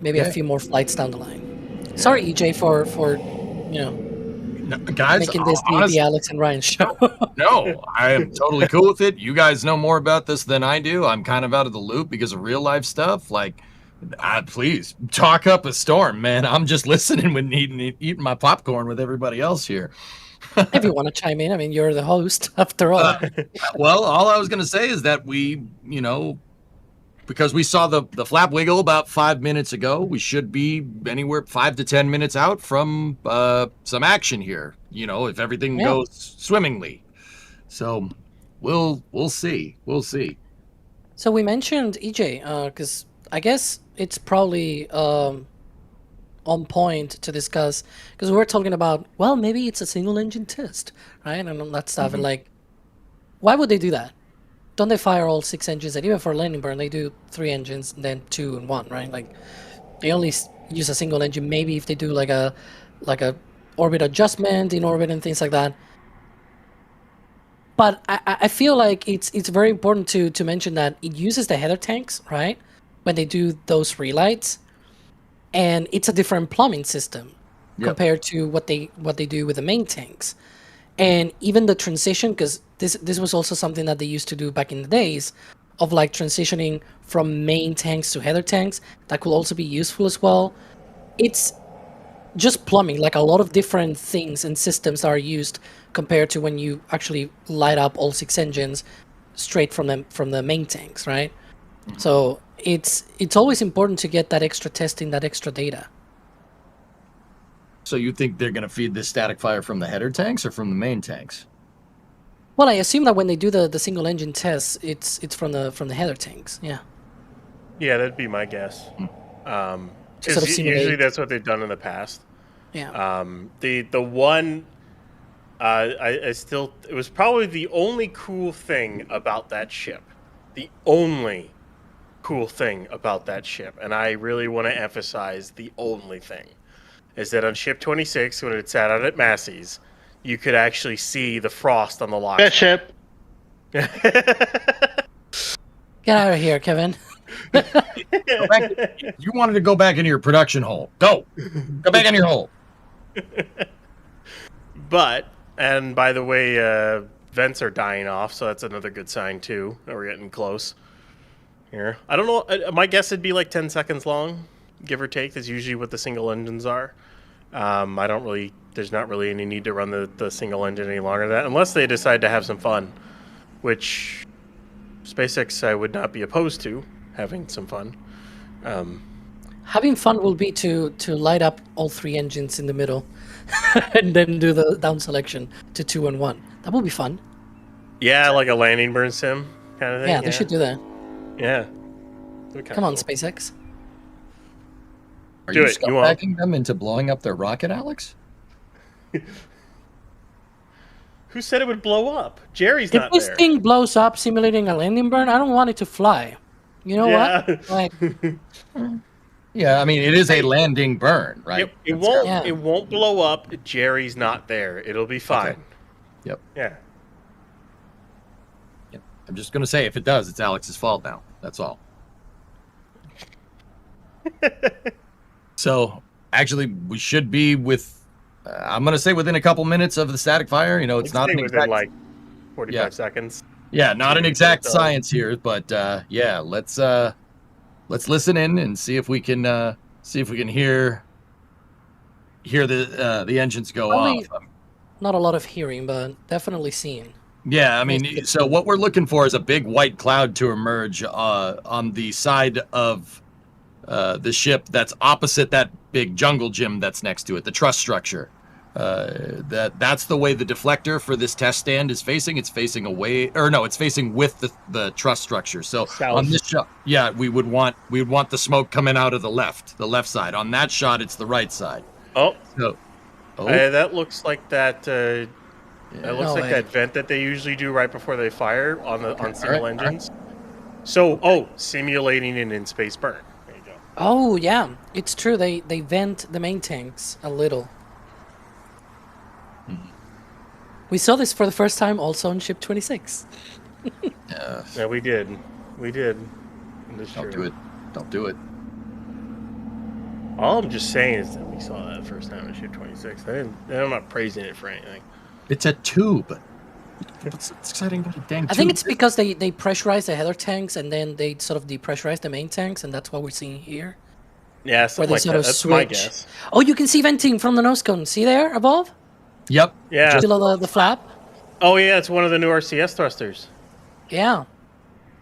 maybe a few more flights down the line. Sorry, EJ, for you know, Guys, making this the Alex and Ryan show. No, I am totally cool with it. You guys know more about this than I do. I'm kind of out of the loop because of real life stuff. Like, please talk up a storm, man. I'm just listening when eating my popcorn with everybody else here. If you want to chime in, I mean, you're the host after all. Well, all I was going to say is that we, because we saw the flap wiggle about 5 minutes ago, we should be anywhere 5 to 10 minutes out from some action here. If everything goes swimmingly. So we'll see. We'll see. So we mentioned EJ because I guess it's probably on point to discuss because we were talking about, well, maybe it's a single engine test, right? And all that stuff. And like, why would they do that? Don't they fire all 6 engines? And even for landing burn, they do 3 engines and then 2 and 1, right? Like, they only use a single engine. Maybe if they do like a orbit adjustment in orbit and things like that. But I feel like it's very important to mention that it uses the header tanks, right? When they do those relights, and it's a different plumbing system compared to what they do with the main tanks. And even the transition, because this was also something that they used to do back in the days of like transitioning from main tanks to header tanks, that could also be useful as well. It's just plumbing, like a lot of different things and systems are used compared to when you actually light up all 6 engines straight from the main tanks, right? So it's always important to get that extra testing, that extra data. So you think they're going to feed this static fire from the header tanks or from the main tanks? Well, I assume that when they do the single engine tests, it's from the header tanks. Yeah. Yeah, that'd be my guess. Sort of Usually that's what they've done in the past. Yeah. The one it was probably the only cool thing about that ship. The only cool thing about that ship, and I really want to emphasize the only thing, is that on ship 26, when it sat out at Massey's, you could actually see the frost on the lock. That ship. Get out of here, Kevin. You wanted to go back into your production hole. Go back in your hole. But, and by the way, vents are dying off, so that's another good sign too. We're getting close here. I don't know. My guess would be like 10 seconds long, give or take. That's usually what the single engines are. There's not really any need to run the single engine any longer than that, unless they decide to have some fun, which SpaceX I would not be opposed to having some fun. Having fun will be to light up all 3 engines in the middle and then do the down selection to 2 and 1. That will be fun. Yeah, like a landing burn sim kind of thing. Yeah, they should do that. Yeah. Come on, SpaceX. Are you backing them into blowing up their rocket, Alex? Who said it would blow up? Jerry's not there. If this thing blows up simulating a landing burn, I don't want it to fly. You know what? Like, yeah, I mean, it is a landing burn, right? It won't blow up. Jerry's not there. It'll be fine. Okay. Yep. Yeah. Yep. I'm just going to say, if it does, it's Alex's fault now. That's all. So, actually, we should be with, I'm going to say within a couple minutes of the static fire. It's not an exact, like 45 seconds. Yeah, not an exact science here, but let's listen in and see if we can hear the engines go off. Not a lot of hearing, but definitely seeing. Yeah, I mean, so what we're looking for is a big white cloud to emerge on the side of the ship that's opposite that big jungle gym that's next to it, the truss structure. That's the way the deflector for this test stand is facing. It's facing away, or no, it's facing with the truss structure. So south. On this shot, yeah, we would want the smoke coming out of the left side. On that shot, it's the right side. That looks like that. That looks like that vent that they usually do right before they fire on single engines. So, simulating an in-space burn. There you go. Oh yeah, it's true. They vent the main tanks a little. We saw this for the first time also on Ship 26. Yeah, we did. Don't do it. Don't do it. All I'm just saying is that we saw that first time on Ship 26. I'm not praising it for anything. It's a tube. What's exciting about a dang tube? I think it's because they pressurize the header tanks and then they sort of depressurize the main tanks, and that's what we're seeing here. Yeah, something like that. That's my guess. Oh, you can see venting from the nose cone. See there above? Yep. Yeah. Just below the flap. Oh yeah, it's one of the new RCS thrusters. Yeah.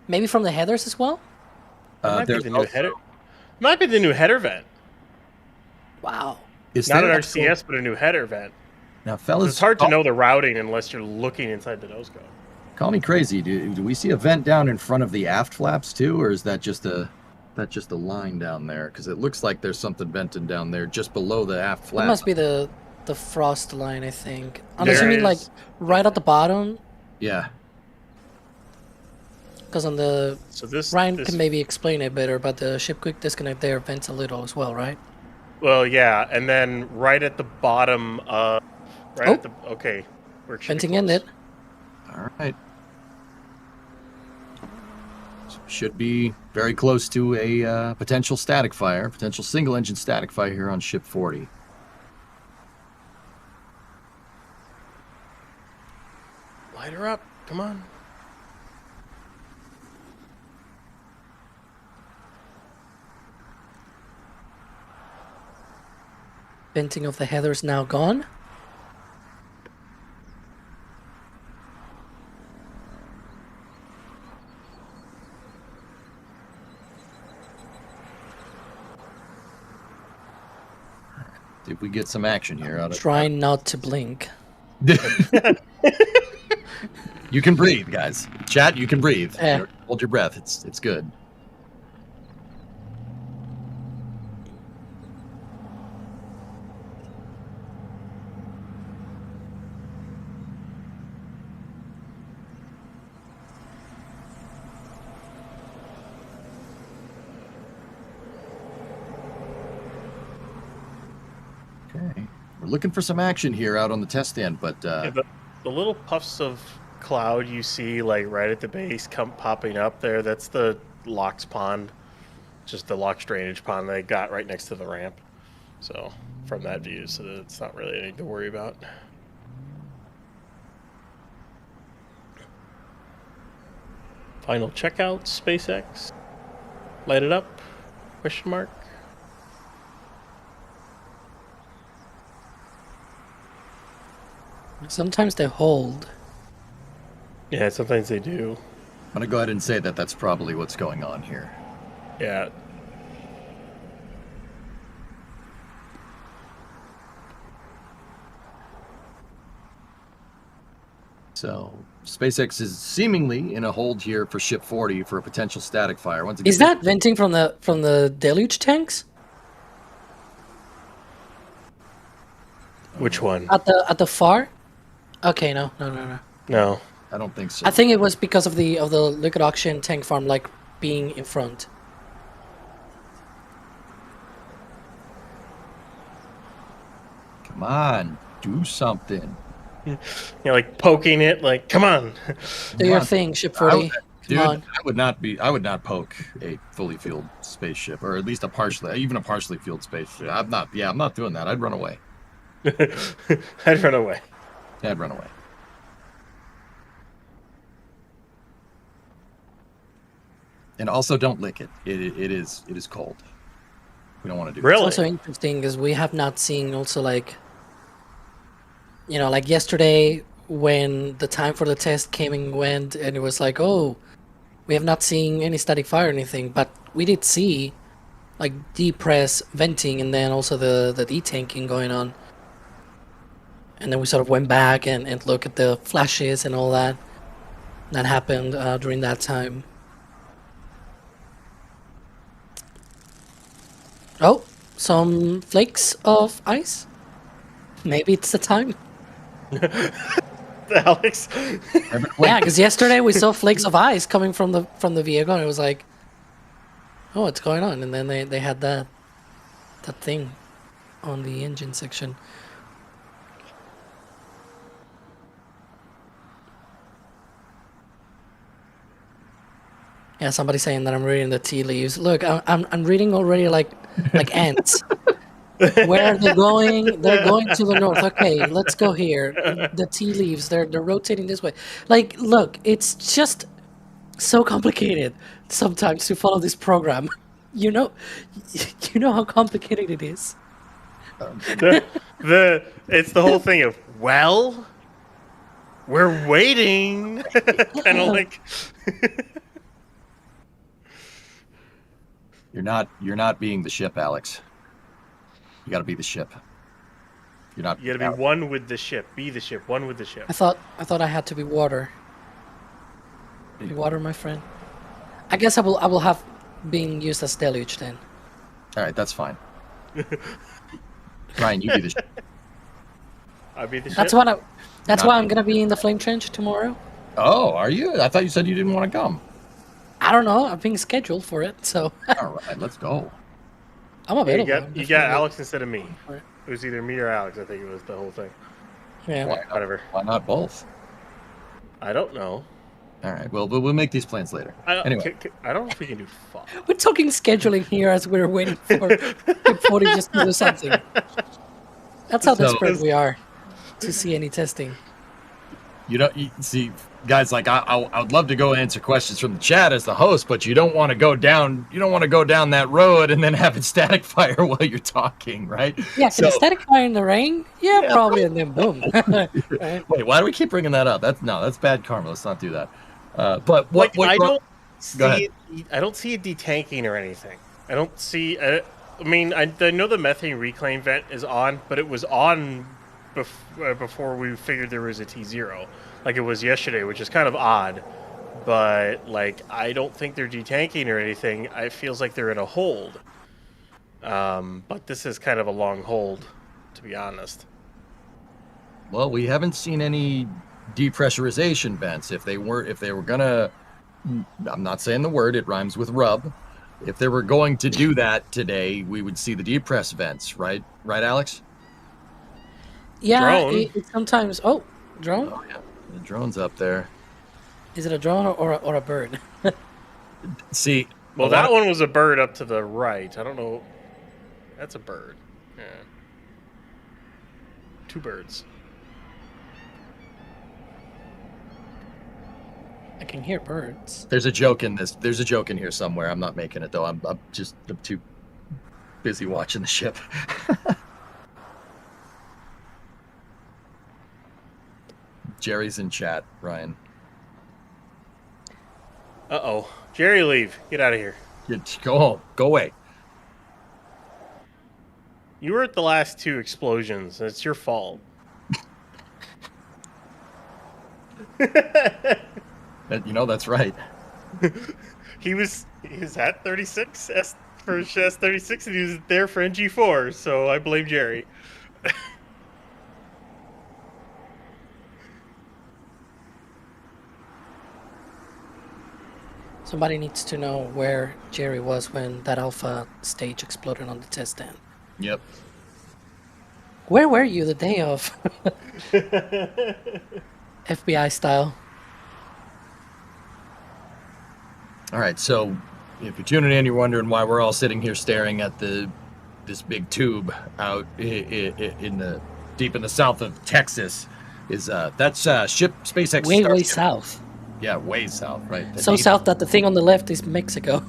Maybe from the headers as well? Might be the new header. Might be the new header vent. Wow. Is Not an RCS, but a new header vent. Now, fellas, it's hard to know the routing unless you're looking inside the nose cone. Call me crazy. Do we see a vent down in front of the aft flaps too, or is that just a line down there? Because it looks like there's something venting down there just below the aft flap. That must be the frost line, I think. Unless you mean like right at the bottom. Yeah. Because on the Ryan can maybe explain it better, but the ship quick disconnect there vents a little as well, right? Well, yeah, and then right at the bottom, okay, we're venting ended. All right. So should be very close to a potential static fire, potential single engine static fire here on Ship 40. Light her up, come on. Venting of the headers now gone. If we get some action here out of trying not to blink. You can breathe, guys. Chat, you can breathe. Yeah. Hold your breath. It's good. Okay. We're looking for some action here out on the test stand, but the little puffs of cloud you see like right at the base popping up there, that's the LOX pond, just the LOX drainage pond they got right next to the ramp. So from that view, so it's not really anything to worry about. Final checkout, SpaceX. Light it up? Question mark. Sometimes they hold. Yeah, sometimes they do. I'm going to go ahead and say that that's probably what's going on here. Yeah. So, SpaceX is seemingly in a hold here for Ship 40 for a potential static fire. Once again, is that venting from the deluge tanks? Which one? At the far? Okay, no. No. I don't think so. I think it was because of the liquid oxygen tank farm like being in front. Come on, do something. You're like poking it, like, come on. Do your thing, Ship 40. Dude, I would not poke a fully fueled spaceship, or at least even a partially fueled spaceship. I'm not doing that. I'd run away. I'd run away. I'd run away. And also, don't lick it. It is cold. We don't want to do. Really? It's also interesting because we have not seen also like, like yesterday when the time for the test came and went, and it was like, oh, we have not seen any static fire or anything, but we did see like depress venting and then also the detanking going on. And then we sort of went back and looked at the flashes and all that happened during that time. Oh, some flakes of ice. Maybe it's the time. Alex. Yeah, because yesterday we saw flakes of ice coming from the vehicle, and it was like, oh, what's going on? And then they had that thing on the engine section. Yeah, somebody's saying that I'm reading the tea leaves. Look, I'm reading already like ants. Where are they going? They're going to the north. Okay, let's go here. The tea leaves, they're rotating this way. Like, look, it's just so complicated sometimes to follow this program. You know how complicated it is. It's the whole thing of, well, we're waiting. Kind of like You're not being the ship, Alex. You got to be the ship. You got to be one with the ship. Be the ship. One with the ship. I thought I had to be water. Be water, my friend. I guess I will have been used as deluge then. All right, that's fine. Ryan, you be the ship. I'll be the ship. That's why I'm gonna be in the flame trench tomorrow. Oh, are you? I thought you said you didn't want to come. I don't know. I'm being scheduled for it, so. All right, let's go. I'm available. You got Alex instead of me. It was either me or Alex. I think it was the whole thing. Yeah. Whatever. Why not both? I don't know. All right. Well, we'll make these plans later. Anyway, I don't know if we can do fun. We're talking scheduling here as we're waiting for Forty just to do something. That's how desperate we are to see any testing. You see, guys, like I would love to go answer questions from the chat as the host, but you don't want to go down. You don't want to go down that road and then have it static fire while you're talking, right? Yeah, can static fire in the rain? Yeah, probably, and then boom. Right? Wait, why do we keep bringing that up? That's bad karma. Let's not do that. But I don't see it detanking or anything. I don't see. I mean, I know the methane reclaim vent is on, but it was on before we figured there was a T0, like it was yesterday, which is kind of odd. But like, I don't think they're detanking or anything. It feels like they're in a hold. But this is kind of a long hold, to be honest. Well, we haven't seen any depressurization vents. If they were gonna, I'm not saying the word, it rhymes with rub. If they were going to do that today, we would see the depress vents, right, Alex? Yeah, it sometimes. Oh, drone. Oh, yeah. The drone's up there. Is it a drone or a bird? See, well, that one was a bird up to the right. I don't know. That's a bird. Yeah. Two birds. I can hear birds. There's a joke in this. There's a joke in here somewhere. I'm not making it though. I'm too busy watching the ship. Jerry's in chat, Ryan. Uh-oh. Jerry, leave. Get out of here. Go home. Go away. You were at the last two explosions. It's your fault. That's right. He was at 36 for S36, and he was there for NG4, so I blame Jerry. Somebody needs to know where Jerry was when that alpha stage exploded on the test stand. Yep. Where were you the day of? FBI style. All right, so if you're tuning in, you're wondering why we're all sitting here staring at this big tube out in the deep in the south of Texas. That's ship SpaceX way Starship. South. Yeah, way south, right? So south that the thing on the left is Mexico.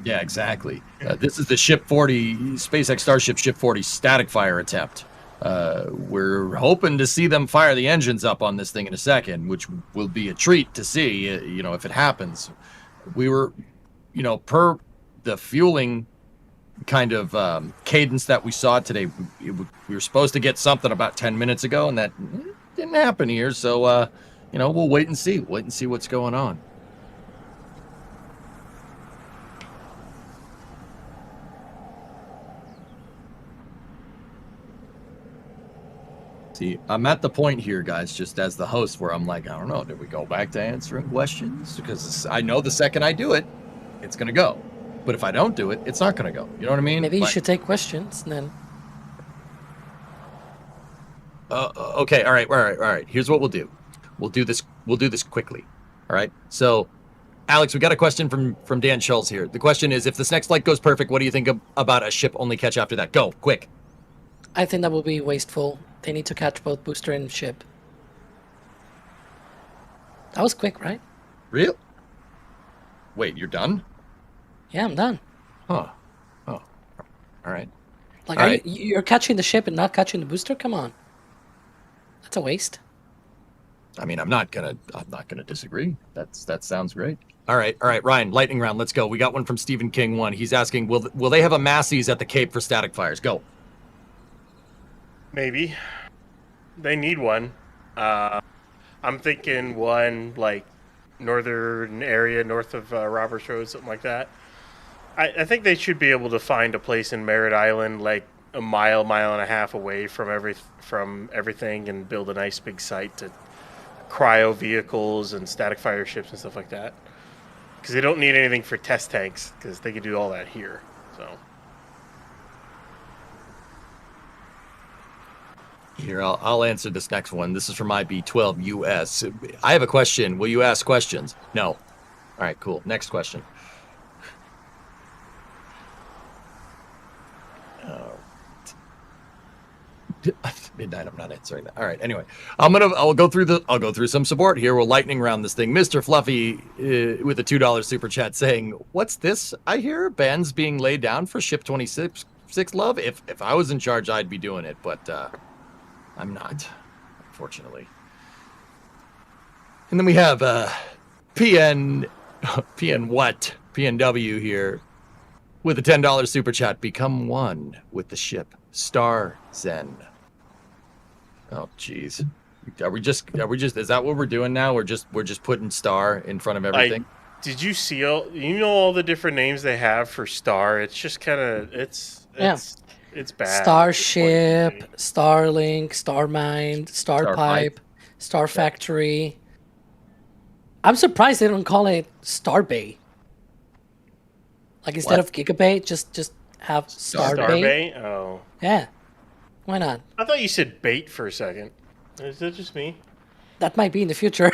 Yeah, exactly. This is the Ship 40 SpaceX Starship Ship 40 static fire attempt. We're hoping to see them fire the engines up on this thing in a second, which will be a treat to see. If it happens. We were, per the fueling kind of cadence that we saw today, we were supposed to get something about 10 minutes ago, and that didn't happen here. So, we'll wait and see. Wait and see what's going on. See, I'm at the point here, guys, just as the host, where I'm like, I don't know, did we go back to answering questions? Because I know the second I do it, it's going to go. But if I don't do it, it's not going to go. You know what I mean? Maybe you should take questions and then. Okay, all right. Here's what we'll do. We'll do this quickly. All right. So, Alex, we got a question from Dan Schultz here. The question is, if this next flight goes perfect, what do you think about a ship only catch after that? Go, quick. I think that will be wasteful. They need to catch both booster and ship. That was quick, right? Real? Wait, you're done? Yeah, I'm done. Huh. Oh. All right. Like, All right. You're catching the ship and not catching the booster? Come on. That's a waste. I mean, I'm not gonna disagree. That sounds great. All right, Ryan, lightning round, let's go. We got one from Stephen King 1. He's asking, will they have a Massey's at the Cape for static fires? Go. Maybe. They need one. I'm thinking one like northern area, north of Roberts Road, something like that. I think they should be able to find a place in Merritt Island, like a mile and a half away from everything, and build a nice big site to cryo vehicles and static fire ships and stuff like that. Because they don't need anything for test tanks, because they can do all that here. So Here, I'll answer this next one. This is from IB12 US. I have a question. Will you ask questions? No. All right, cool. Next question. Midnight. I'm not answering that. All right. Anyway, I'll go through some support here. We'll lightning round this thing. Mr. Fluffy with a $2 super chat saying, "What's this? I hear bans being laid down for Ship 26 Love. If I was in charge, I'd be doing it, but I'm not, unfortunately." And then we have PNW here with a $10 super chat. Become one with the ship Star Zen. Oh, jeez. Are we just? Is that what we're doing now? We're just putting star in front of everything. Did you see all the different names they have for star? It's just kind of it's bad. Starship, Starlink, Starmind, Starpipe, Star Factory. I'm surprised they don't call it Starbase. Like instead of Gigabay, just have Starbase. Oh. Yeah. Why not? I thought you said bait for a second. Is that just me? That might be in the future.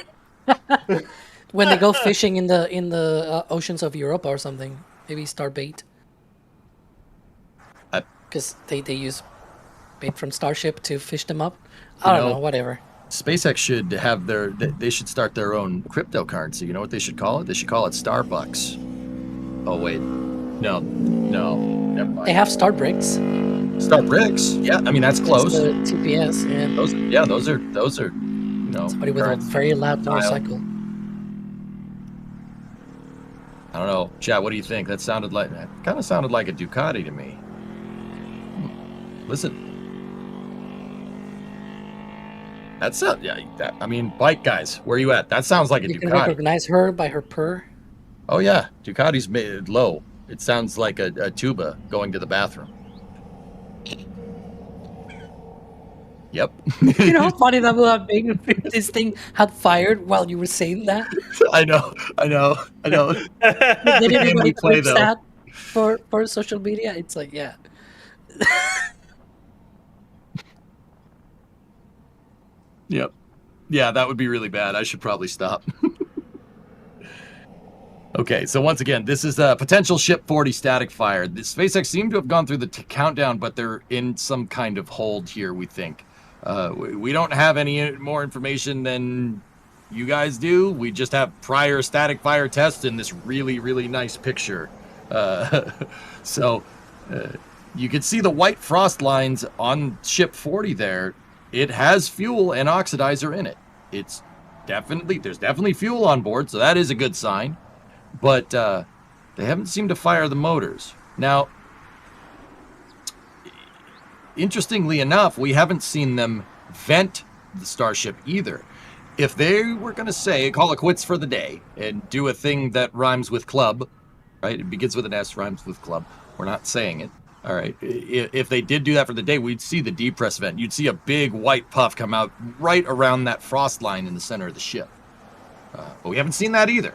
When they go fishing in the oceans of Europe or something. Maybe Starbait. Because they use bait from Starship to fish them up. I don't know, whatever. SpaceX should have they should start their own cryptocurrency. You know what they should call it? They should call it Starbucks. Oh, wait. No, never mind. They have Starbricks. Starbricks? Yeah, I mean, that's close. The TPS, yeah. Those are somebody with a very loud motorcycle. I don't know. Chat, what do you think? That kind of sounded like a Ducati to me. Listen. That's bike guys, where are you at? That sounds like a Ducati. You can recognize her by her purr. Oh yeah, Ducati's made low. It sounds like a tuba going to the bathroom. Yep. You know how funny that would have been if this thing had fired while you were saying that? I know. Did everybody post that for social media? It's like, yeah. Yep. Yeah, that would be really bad. I should probably stop. Okay, so once again, this is a potential Ship 40 static fire. The SpaceX seem to have gone through the countdown, but they're in some kind of hold here, we think. We don't have any more information than you guys do. We just have prior static fire tests in this really, really nice picture. So you can see the white frost lines on Ship 40 there. It has fuel and oxidizer in it. There's definitely fuel on board, so that is a good sign. But they haven't seemed to fire the motors. Now, interestingly enough, we haven't seen them vent the Starship either. If they were going to say, call it quits for the day, and do a thing that rhymes with club, right? It begins with an S, rhymes with club. We're not saying it. All right. If they did do that for the day, we'd see the depress event. You'd see a big white puff come out right around that frost line in the center of the ship. But we haven't seen that either.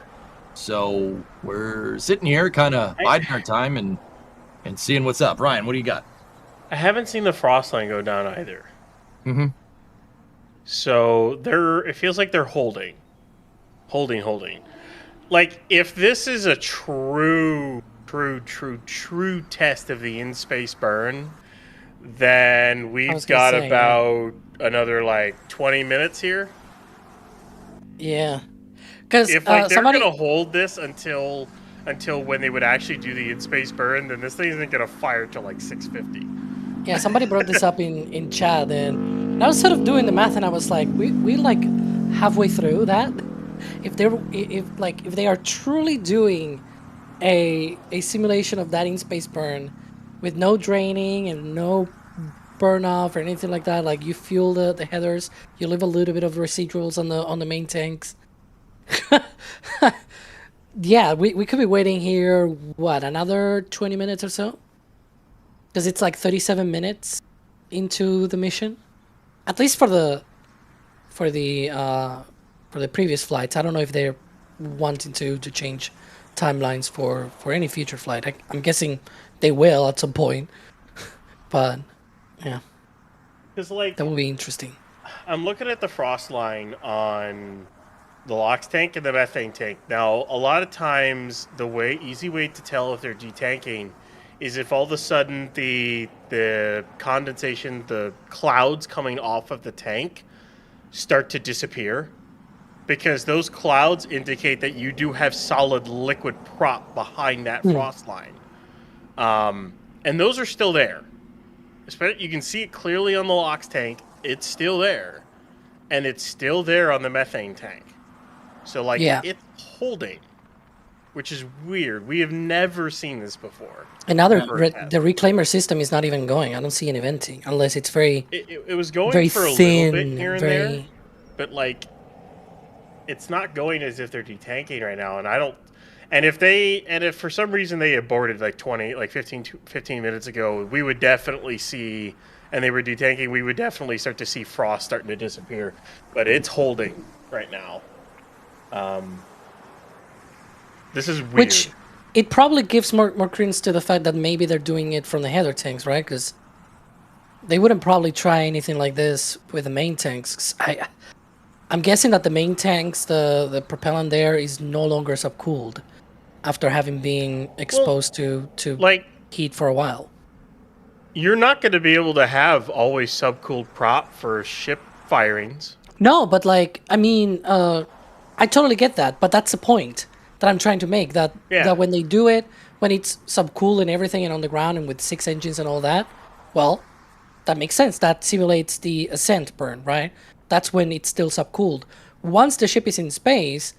So we're sitting here kind of biding our time and seeing what's up. Ryan, what do you got? I haven't seen the frost line go down either. Mm-hmm. So it feels like they're holding. Like, if this is a true test of the in-space burn, then we've got about another, like, 20 minutes here. Yeah. Because if they're going to hold this until when they would actually do the in-space burn, then this thing isn't going to fire till, like, 6:50. Yeah, somebody brought this up in chat, and I was sort of doing the math, and I was like, we like halfway through that. If they are truly doing a simulation of that in space burn with no draining and no burn off or anything like that, like you fuel the headers, you leave a little bit of residuals on the main tanks. Yeah, we could be waiting here, what, another 20 minutes or so? Because it's like 37 minutes into the mission, at least for the previous flights. I don't know if they're wanting to change timelines for any future flight. I'm guessing they will at some point, but yeah, because like that will be interesting. I'm looking at the frost line on the LOX tank and the methane tank. Now, a lot of times, easy way to tell if they're detanking is if all of a sudden the condensation, the clouds coming off of the tank start to disappear, because those clouds indicate that you do have solid liquid prop behind that frost line. And those are still there. You can see it clearly on the LOX tank. It's still there. And it's still there on the methane tank. So, like, it's holding, which is weird. We have never seen this before. And now the reclaimer system is not even going. I don't see any venting, unless it's very It was going very for a thin, little bit here and there, but, like, it's not going as if they're detanking right now. And if for some reason they aborted like 15 minutes ago, we would definitely see, and they were detanking, we would definitely start to see frost starting to disappear. But it's holding right now. This is weird. Which it probably gives more credence to the fact that maybe they're doing it from the header tanks, right? Because they wouldn't probably try anything like this with the main tanks. I'm guessing that the main tanks, the propellant there is no longer subcooled after having been exposed to like heat for a while. You're not going to be able to have always subcooled prop for ship firings. No, but like, I mean, I totally get that, but that's the point that I'm trying to make, that when they do it, when it's subcooled and everything and on the ground and with 6 engines and all that, well, that makes sense. That simulates the ascent burn, right? That's when it's still subcooled. Once the ship is in space,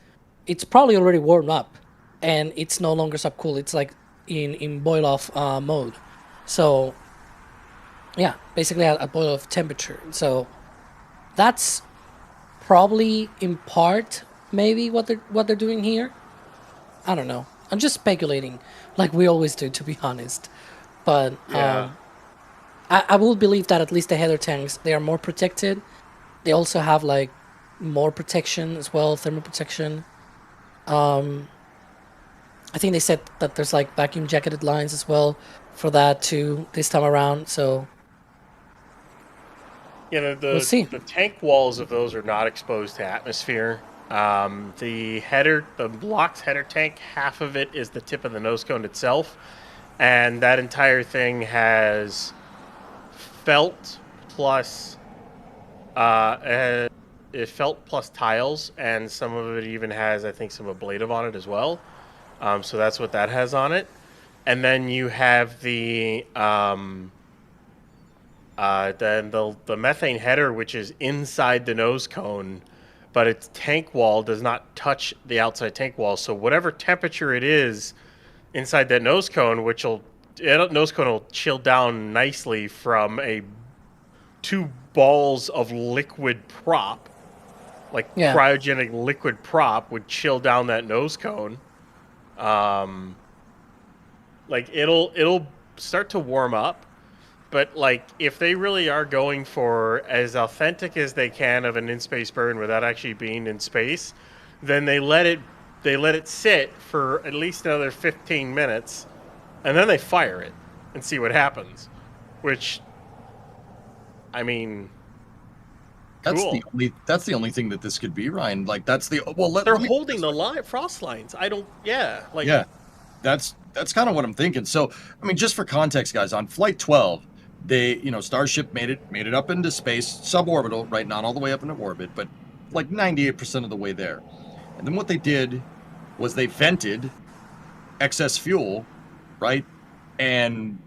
it's probably already warmed up and it's no longer subcooled. It's like in boil-off mode. So, yeah, basically at boil-off temperature. So that's probably in part maybe what they're doing here. I don't know. I'm just speculating, like we always do, to be honest. But I will believe that at least the header tanks, they are more protected. They also have like more protection as well, thermal protection. I think they said that there's like vacuum jacketed lines as well for that too this time around. So we'll see. The tank walls of those are not exposed to atmosphere. The LOX header tank, half of it is the tip of the nose cone itself, and that entire thing has felt plus felt plus tiles, and some of it even has, I think, some ablative on it as well. So that's what that has on it. And then you have the methane header, which is inside the nose cone, but its tank wall does not touch the outside tank wall. So whatever temperature it is inside that nose cone, nose cone will chill down nicely from two balls of liquid prop, cryogenic liquid prop would chill down that nose cone. It'll start to warm up. But like, if they really are going for as authentic as they can of an in-space burn without actually being in space, then they let it sit for at least another 15 minutes, and then they fire it and see what happens. Which, I mean, cool. That's the only thing that this could be, Ryan. Like that's the they're holding the frost lines. Yeah, that's kind of what I'm thinking. So I mean, just for context, guys, on Flight 12. Starship made it up into space, suborbital, right? Not all the way up into orbit, but like 98% of the way there. And then what they did was they vented excess fuel, right? And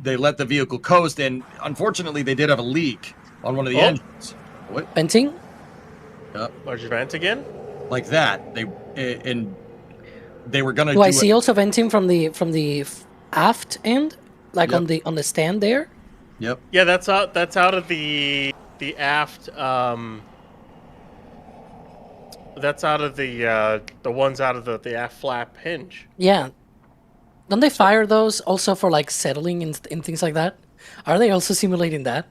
they let the vehicle coast. And unfortunately, they did have a leak on one of the engines. What? Venting? Large vent again? Like that. They were gonna. Do I see also venting from the aft end, like on the stand there? Yep. Yeah, that's out of the aft. That's out of the ones out of the aft flap hinge. Yeah. Don't they fire those also for like settling and things like that? Are they also simulating that?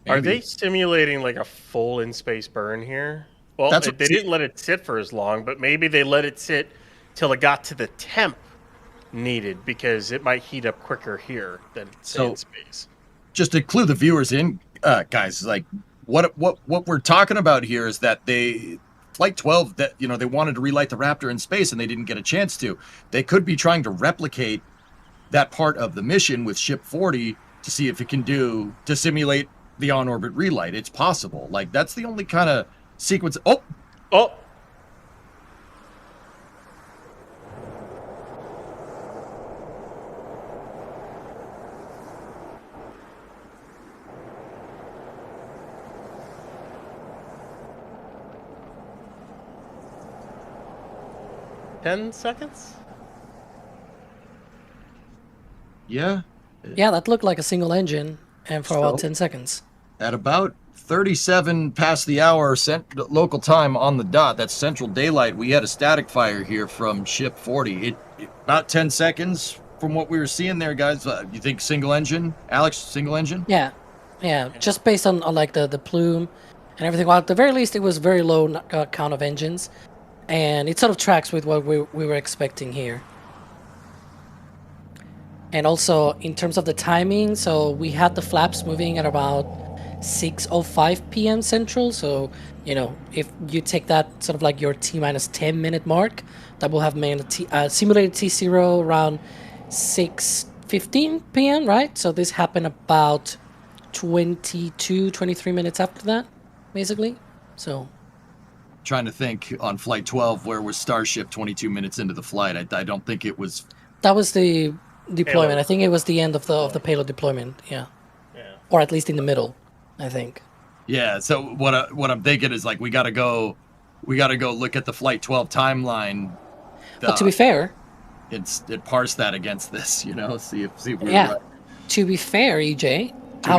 Maybe. Are they simulating like a full in-space burn here? Well, they didn't let it sit for as long, but maybe they let it sit till it got to the temp needed because it might heat up quicker here than in space. Just to clue the viewers in, guys, like what we're talking about here is that Flight 12, that they wanted to relight the Raptor in space and they didn't get a chance to. They could be trying to replicate that part of the mission with Ship 40 to see if it can to simulate the on-orbit relight. It's possible. Like that's the only kind of sequence. Oh. 10 seconds? Yeah. Yeah, that looked like a single engine, and for about 10 seconds. At about 37 past the hour local time on the dot, that's Central Daylight, we had a static fire here from Ship 40. It about 10 seconds from what we were seeing there, guys. You think single engine? Alex, single engine? Yeah. Just based on like the plume and everything. Well, at the very least, it was very low count of engines. And it sort of tracks with what we were expecting here. And also, in terms of the timing, so we had the flaps moving at about 6:05 p.m. Central. So, if you take that sort of like your T-minus 10 minute mark, that will have made simulated T0 around 6:15 p.m., right? So this happened about 23 minutes after that, basically. So... Trying to think on Flight 12, where was Starship 22 minutes into the flight? I don't think it was... That was the deployment. Payload. I think it was the end of the payload deployment, yeah. Or at least in the middle, I think. Yeah, so what I'm thinking is like we gotta go look at the Flight 12 timeline. But to be fair... It parsed that against this, see if we're right. To be fair, EJ, I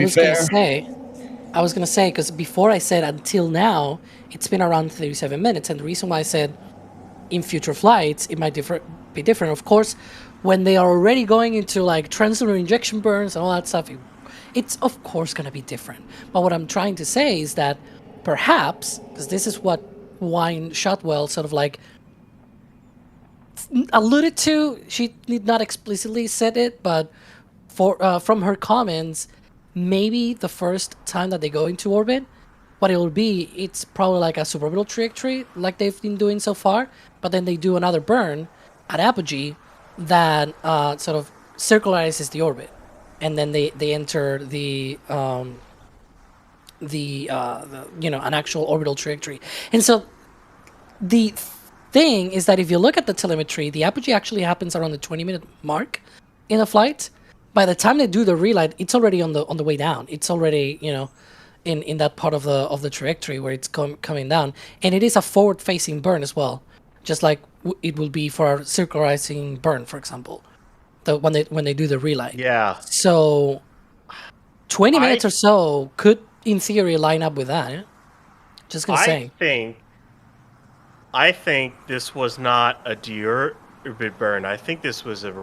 was going to say, because before I said until now, it's been around 37 minutes. And the reason why I said in future flights, it might be different. Of course, when they are already going into like translunar injection burns and all that stuff, it's of course going to be different. But what I'm trying to say is that perhaps, because this is what Wine Shotwell sort of like alluded to, she did not explicitly said it, but from her comments, maybe the first time that they go into orbit, what it will be, it's probably like a suborbital trajectory like they've been doing so far, but then they do another burn at apogee that sort of circularizes the orbit, and then they enter an actual orbital trajectory. And so the thing is that if you look at the telemetry, the apogee actually happens around the 20-minute mark in a flight. By the time they do the relight, it's already on the way down. It's already, in that part of the trajectory where it's coming down, and it is a forward-facing burn as well, just like it will be for a circularizing burn, for example, when they do the relight. Yeah. So, 20 minutes or so could, in theory, line up with that. Yeah? Just gonna say. I think this was not a deorbit burn. I think this was a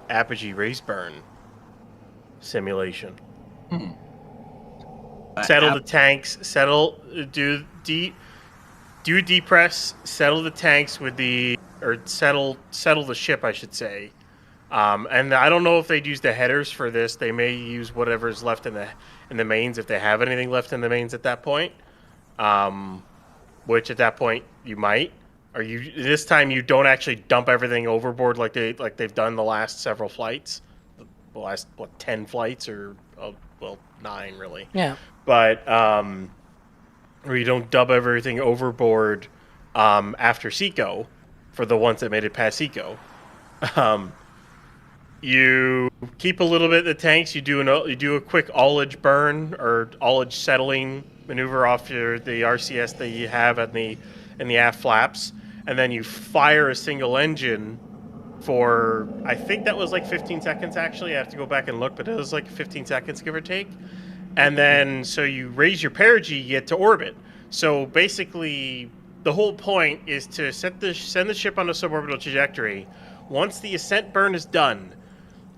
apogee race burn. simulation. Hmm. Settle the tanks. Do depress. Settle the tanks with settle the ship, I should say. And I don't know if they'd use the headers for this. They may use whatever's left in the mains if they have anything left in the mains at that point. Which at that point you might. Or this time you don't actually dump everything overboard like they've done the last several flights. The last 10 flights or 9 really. Yeah. But where you don't dump everything overboard after SECO for the ones that made it past SECO. You keep a little bit of the tanks. You do a quick ullage burn or ullage settling maneuver off the RCS that you have in the aft flaps, and then you fire a single engine for, I think that was like 15 seconds actually. I have to go back and look, but it was like 15 seconds give or take. And then so you raise your perigee, you get to orbit. So basically, the whole point is to send the ship on a suborbital trajectory. Once the ascent burn is done,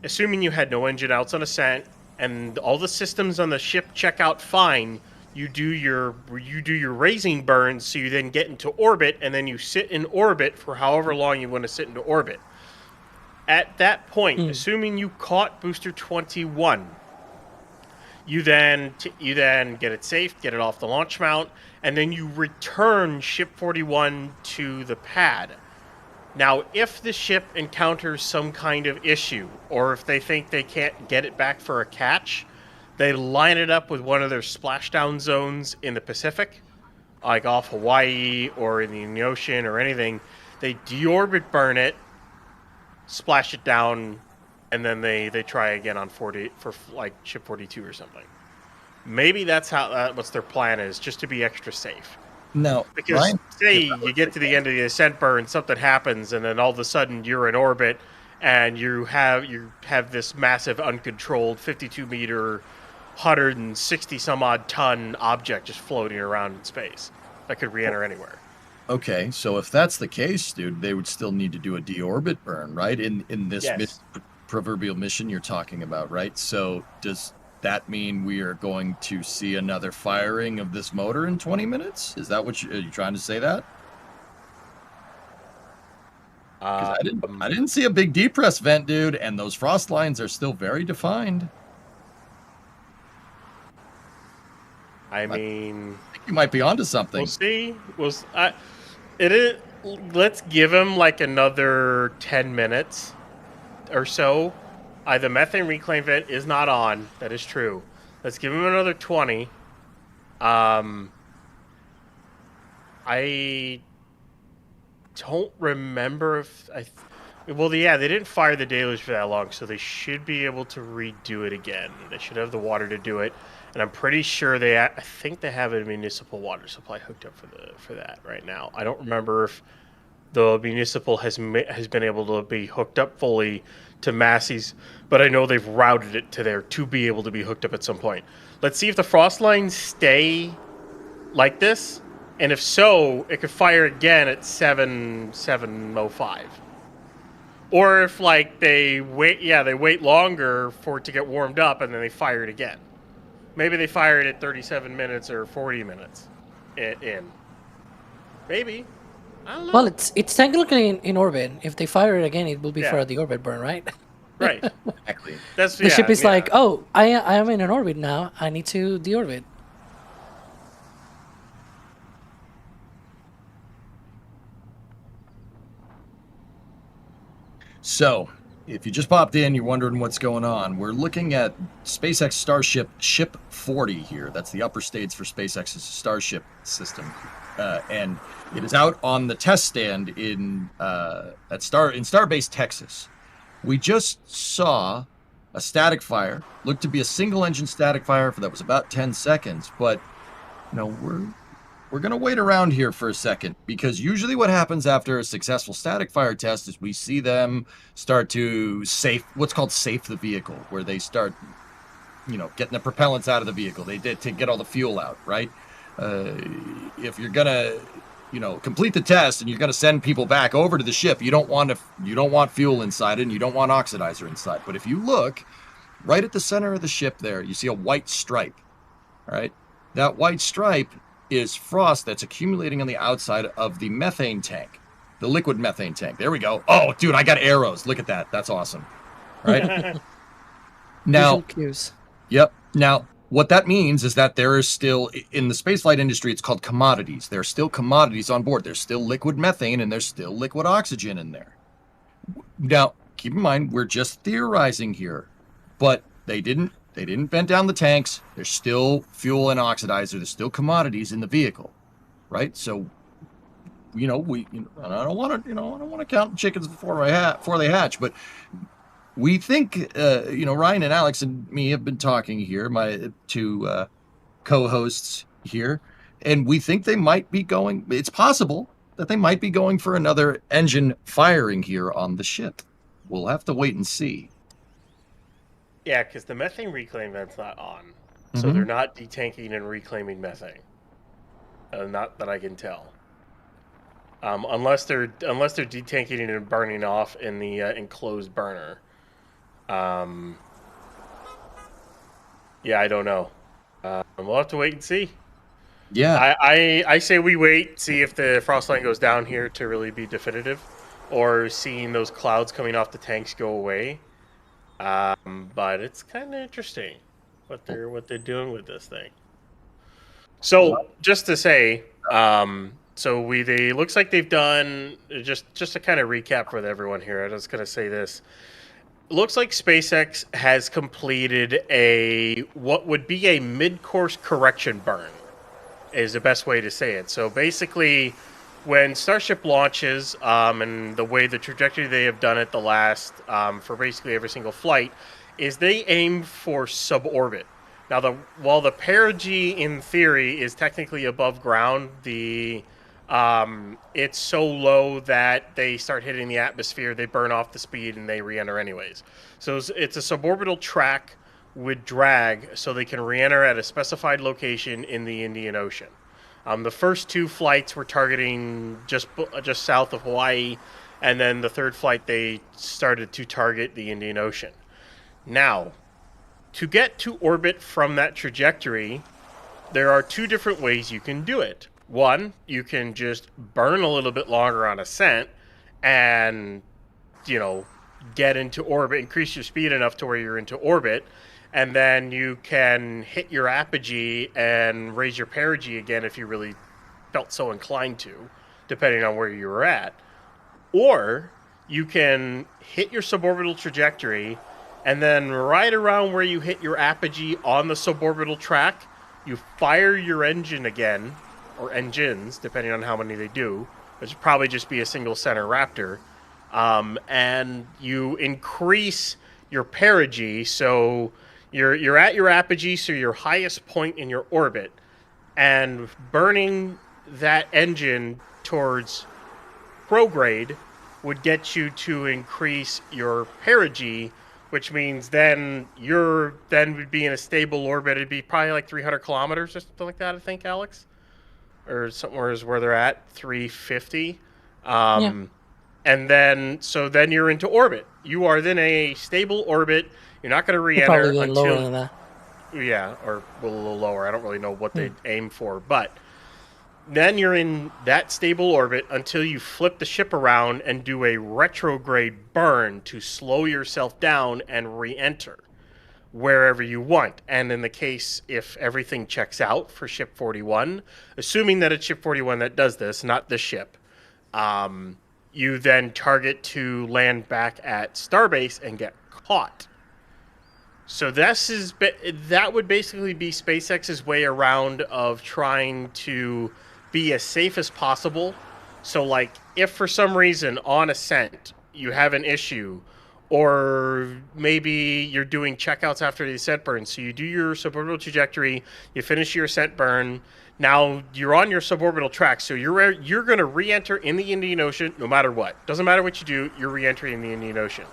assuming you had no engine outs on ascent and all the systems on the ship check out fine, you do your raising burns, so you then get into orbit, and then you sit in orbit for however long you want to sit into orbit. At that point, assuming you caught booster 21, you then get it safe, get it off the launch mount, and then you return ship 41 to the pad. Now, if the ship encounters some kind of issue, or if they think they can't get it back for a catch, they line it up with one of their splashdown zones in the Pacific, like off Hawaii or in the ocean or anything. They deorbit burn it, splash it down, and then they try again on 40 for like ship 42 or something. Maybe that's what's their plan is, just to be extra safe. No, because Ryan, say you get to the end of the ascent burn, something happens, and then all of a sudden you're in orbit, and you have this massive uncontrolled 52-meter, 160 some odd ton object just floating around in space that could re-enter anywhere. Okay, so if that's the case, dude, they would still need to do a deorbit burn, right? In this Yes. proverbial mission you're talking about, right? So does that mean we are going to see another firing of this motor in 20 minutes? Is that what are you trying to say that? 'Cause I didn't see a big depress vent, dude, and those frost lines are still very defined. I mean, I think you might be onto something. we'll see. It is. Let's give him like another 10 minutes or so. The methane reclaim vent is not on. That is true. Let's give him another 20. I don't remember if they didn't fire the deluge for that long, so they should be able to redo it again. They should have the water to do it, and I'm pretty sure I think they have a municipal water supply hooked up for that right now. I don't remember if the municipal has been able to be hooked up fully to Massey's, but I know they've routed it to there to be able to be hooked up at some point. Let's see if the frost lines stay like this, and if so, it could fire again at 7:05. Or if they wait longer for it to get warmed up and then they fire it again. Maybe they fire it at 37 minutes or 40 minutes in. Maybe. I don't know. Well, it's technically in orbit. If they fire it again, it will be for the orbit burn, right? Right. Exactly. The ship is like, oh, I am in an orbit now. I need to deorbit. So, if you just popped in, you're wondering what's going on. We're looking at SpaceX Starship Ship 40 here. That's the upper stage for SpaceX's Starship system. And it is out on the test stand in Starbase, Texas. We just saw a static fire. Looked to be a single engine static fire that was about 10 seconds. But, we're going to wait around here for a second, because usually what happens after a successful static fire test is we see them start to what's called safe the vehicle, where they start, getting the propellants out of the vehicle. They did to get all the fuel out, right? If you're going to, complete the test and you're going to send people back over to the ship, you don't want fuel inside it, and you don't want oxidizer inside. But if you look, right at the center of the ship there, you see a white stripe. All right. That white stripe is frost that's accumulating on the outside of the methane tank, the liquid methane tank. There we go. Oh, dude, I got arrows. Look at that. That's awesome. Right. Now, Visual cues. yep. Now, what that means is that there is still, in the spaceflight industry, it's called commodities. There are still commodities on board. There's still liquid methane and there's still liquid oxygen in there. Now, keep in mind, we're just theorizing here, but they didn't bend down the tanks. There's still fuel and oxidizer. There's still commodities in the vehicle, right? So, I don't want to count chickens before they hatch, but we think, Ryan and Alex and me have been talking here, my two co-hosts here, and we think they might be going. It's possible that they might be going for another engine firing here on the ship. We'll have to wait and see. Yeah, because the methane reclaim vent's not on, so they're not detanking and reclaiming methane. Not that I can tell. Unless they're detanking it and burning off in the enclosed burner. Yeah, I don't know. We'll have to wait and see. Yeah, I say we wait, see if the frost line goes down here to really be definitive, or seeing those clouds coming off the tanks go away. But it's kind of interesting what they're doing with this thing. So just to say, they looks like they've done just to kind of recap for everyone here. I was going to say this. It looks like SpaceX has completed what would be a mid-course correction burn, is the best way to say it. So basically, when Starship launches, and the way the trajectory they have done it the last for basically every single flight, is they aim for suborbit. Now, while the perigee in theory is technically above ground, it's so low that they start hitting the atmosphere, they burn off the speed, and they re-enter anyways. So it's a suborbital track with drag, so they can re-enter at a specified location in the Indian Ocean. The first two flights were targeting just south of Hawaii, and then the third flight they started to target the Indian Ocean. Now, to get to orbit from that trajectory, there are two different ways you can do it. One, you can just burn a little bit longer on ascent and, get into orbit, increase your speed enough to where you're into orbit, and then you can hit your apogee and raise your perigee again if you really felt so inclined to, depending on where you were at. Or you can hit your suborbital trajectory, and then right around where you hit your apogee on the suborbital track, you fire your engine again, or engines, depending on how many they do, which would probably just be a single center Raptor, and you increase your perigee, so you're at your apogee, so your highest point in your orbit, and burning that engine towards prograde would get you to increase your perigee, which means then would be in a stable orbit. It'd be probably like 300 kilometers or something like that, I think, Alex, or somewhere is where they're at, 350. And then you're into orbit. You are then a stable orbit. You're not going to re-enter probably until lower than that. Yeah, or a little lower. I don't really know what they aim for, but then you're in that stable orbit until you flip the ship around and do a retrograde burn to slow yourself down and re-enter wherever you want. And in the case, if everything checks out for Ship 41, assuming that it's Ship 41 that does this, not this ship, you then target to land back at Starbase and get caught. So that would basically be SpaceX's way around of trying to be as safe as possible. So, like, if for some reason on ascent you have an issue, or maybe you're doing checkouts after the ascent burn, so you do your suborbital trajectory, you finish your ascent burn, now you're on your suborbital track, so you're going to re-enter in the Indian Ocean no matter what. Doesn't matter what you do, you're re-entering in the Indian Ocean.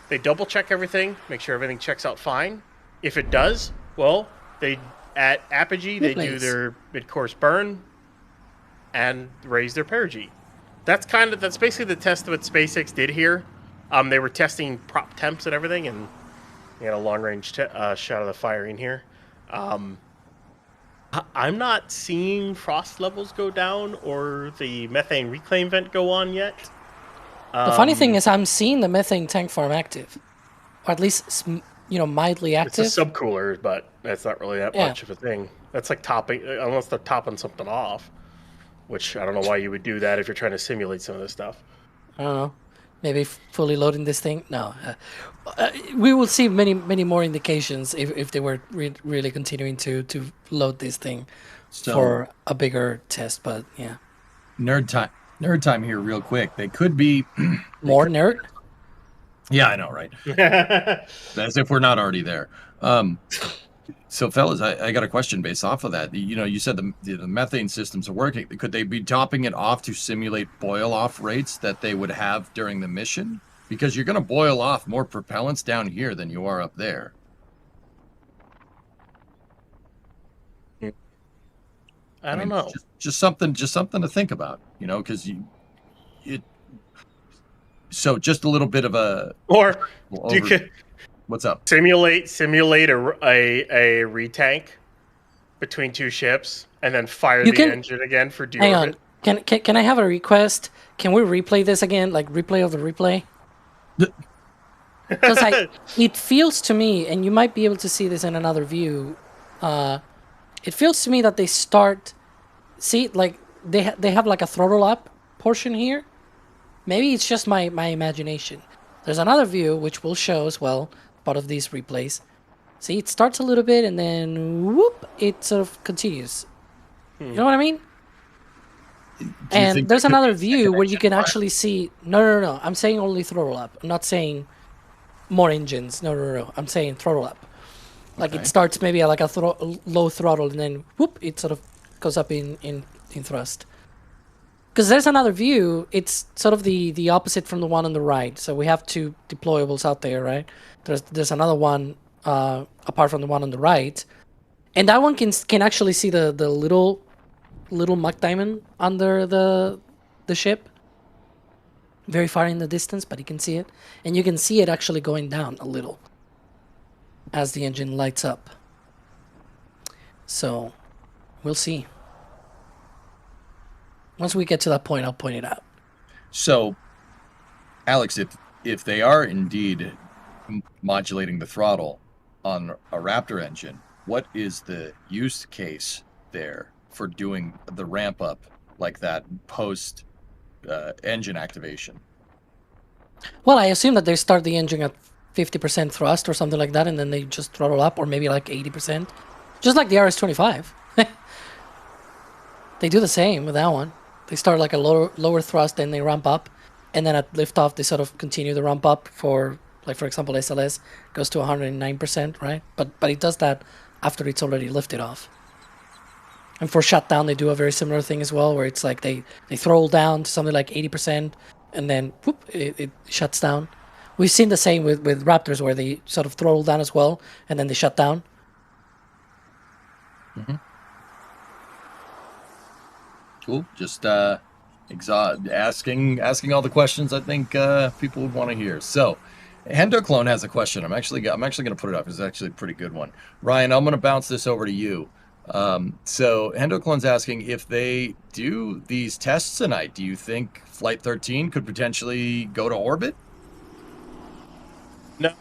They double check everything, make sure everything checks out fine. If it does, well, at apogee, they do their mid-course burn and raise their perigee. That's basically the test of what SpaceX did here. They were testing prop temps and everything, and You got a long-range shot of the firing here. I'm not seeing frost levels go down or the methane reclaim vent go on yet. The funny thing is I'm seeing the methane tank farm active. Or at least, mildly active. It's a subcooler, but that's not really that much of a thing. That's like topping, unless they're topping something off. Which, I don't know why you would do that if you're trying to simulate some of this stuff. I don't know. Maybe fully loading this thing? No. We will see many more indications if they were really continuing to load this thing for a bigger test, but yeah. Nerd time here real quick. They could be... More nerd? Yeah, I know, right? As if we're not already there. So, fellas, I got a question based off of that. You said the methane systems are working. Could they be topping it off to simulate boil-off rates that they would have during the mission? Because you're going to boil off more propellants down here than you are up there. I don't know. Just something to think about. Because So just a little bit of a... Or you could... What's up? Simulate a retank between two ships, and then fire the engine again for deorbit. Hang on. Can I have a request? Can we replay this again? Like replay of the replay? Because it feels to me, and you might be able to see this in another view. It feels to me that they start. See, like they have like a throttle up portion here. Maybe it's just my imagination. There's another view which will show as well. Part of these replays. See, it starts a little bit and then whoop, it sort of continues. You know what I mean? And there's another view where you can actually see. No. I'm saying only throttle up. I'm not saying more engines. No. I'm saying throttle up. Like it starts maybe at like a low throttle and then whoop, it sort of goes up in thrust. Because there's another view. It's sort of the opposite from the one on the right. So we have two deployables out there, right? There's another one apart from the one on the right, and that one can actually see the little muck diamond under the ship, very far in the distance, but you can see it, and you can see it actually going down a little as the engine lights up. So we'll see. Once we get to that point, I'll point it out. So, Alex, if they are indeed modulating the throttle on a Raptor engine, what is the use case there for doing the ramp up like that post engine activation? Well, I assume that they start the engine at 50% thrust or something like that, and then they just throttle up, or maybe like 80%, just like the RS-25. They do the same with that one. They start like a lower thrust, then they ramp up, and then at liftoff they sort of continue the ramp up for. Like, for example, SLS goes to 109%, right? But it does that after it's already lifted off. And for shutdown, they do a very similar thing as well, where it's like they throttle down to something like 80%, and then whoop, it shuts down. We've seen the same with Raptors, where they sort of throttle down as well, and then they shut down. Mm-hmm. Cool. Just asking all the questions I think people would want to hear. So, HendoClone has a question. I'm actually going to put it up. It's actually a pretty good one. Ryan, I'm going to bounce this over to you. So HendoClone's asking, if they do these tests tonight, do you think Flight 13 could potentially go to orbit? No.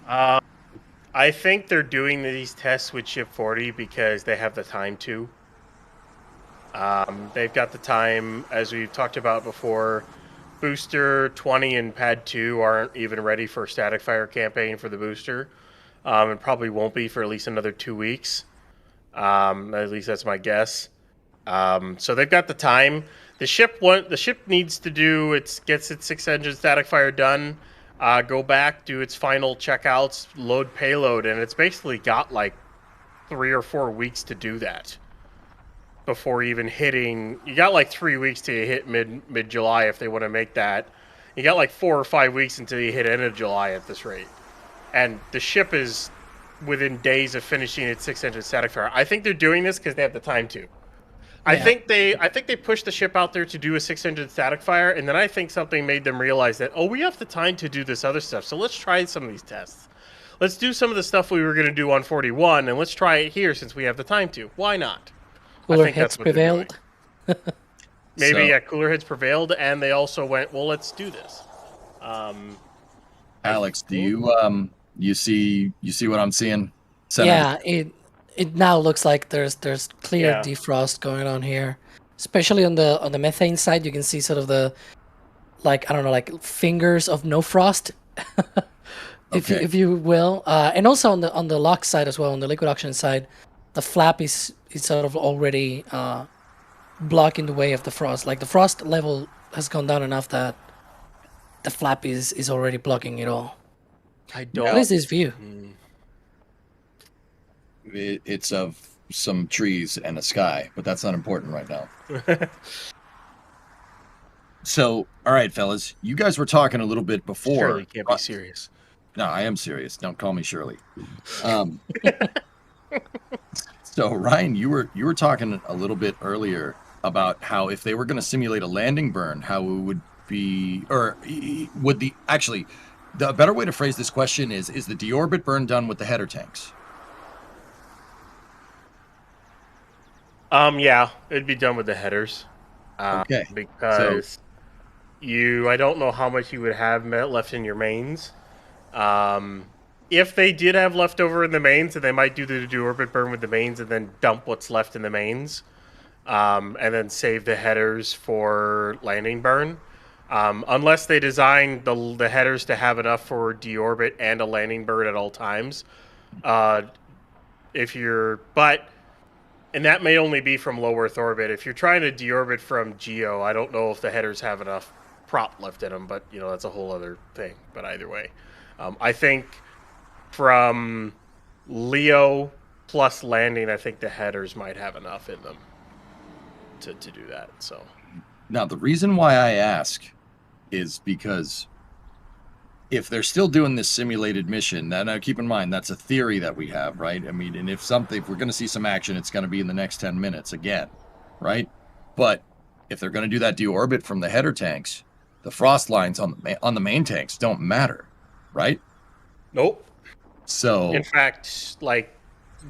I think they're doing these tests with Ship 40 because they have the time to. They've got the time, as we've talked about before. Booster 20 and Pad 2 aren't even ready for static fire campaign for the booster. And probably won't be for at least another 2 weeks. At least that's my guess. So they've got the time. The ship needs to gets its 6-engine static fire done, go back, do its final checkouts, load payload, and it's basically got like 3 or 4 weeks to do that. Before even hitting, you got like 3 weeks till you hit mid July if they want to make that. You got like 4 or 5 weeks until you hit end of July at this rate, and the ship is within days of finishing its 6-engine static fire. I think they're doing this because they have the time to. I think they pushed the ship out there to do a 6-engine static fire, and then I think something made them realize that we have the time to do this other stuff. So let's try some of these tests. let's do some of the stuff we were going to do on 41, and let's try it here since we have the time to. Why not? Cooler heads prevailed. Maybe, yeah, cooler heads prevailed, and they also went, well, let's do this. Alex, do you see what I'm seeing? Yeah, it now looks like there's clear defrost going on here, especially on the methane side. You can see sort of the fingers of no frost, if you will, and also on the LOX side as well, on the liquid oxygen side, the flap is sort of already blocking the way of the frost. Like the frost level has gone down enough that the flap is already blocking it all. What is this view? It's of some trees and a sky, but that's not important right now. So, all right, fellas, you guys were talking a little bit before. Shirley, can't be serious. No, I am serious. Don't call me Shirley. So, Ryan, you were talking a little bit earlier about how if they were going to simulate a landing burn, how it would be, or would the better way to phrase this question is the deorbit burn done with the header tanks? Yeah, it'd be done with the headers. Okay. Because I don't know how much you would have left in your mains. If they did have leftover in the mains, then they might do the deorbit burn with the mains and then dump what's left in the mains, and then save the headers for landing burn. Unless they design the headers to have enough for deorbit and a landing burn at all times. And that may only be from low Earth orbit. If you're trying to deorbit from GEO, I don't know if the headers have enough prop left in them, but that's a whole other thing. But either way, I think from LEO plus landing, I think the headers might have enough in them to do that. So now the reason why I ask is because if they're still doing this simulated mission, now keep in mind that's a theory that we have, right? I mean, and if we're going to see some action, it's going to be in the next 10 minutes again, right? But if they're going to do that deorbit from the header tanks, the frost lines on the main tanks don't matter, right? Nope. So in fact, like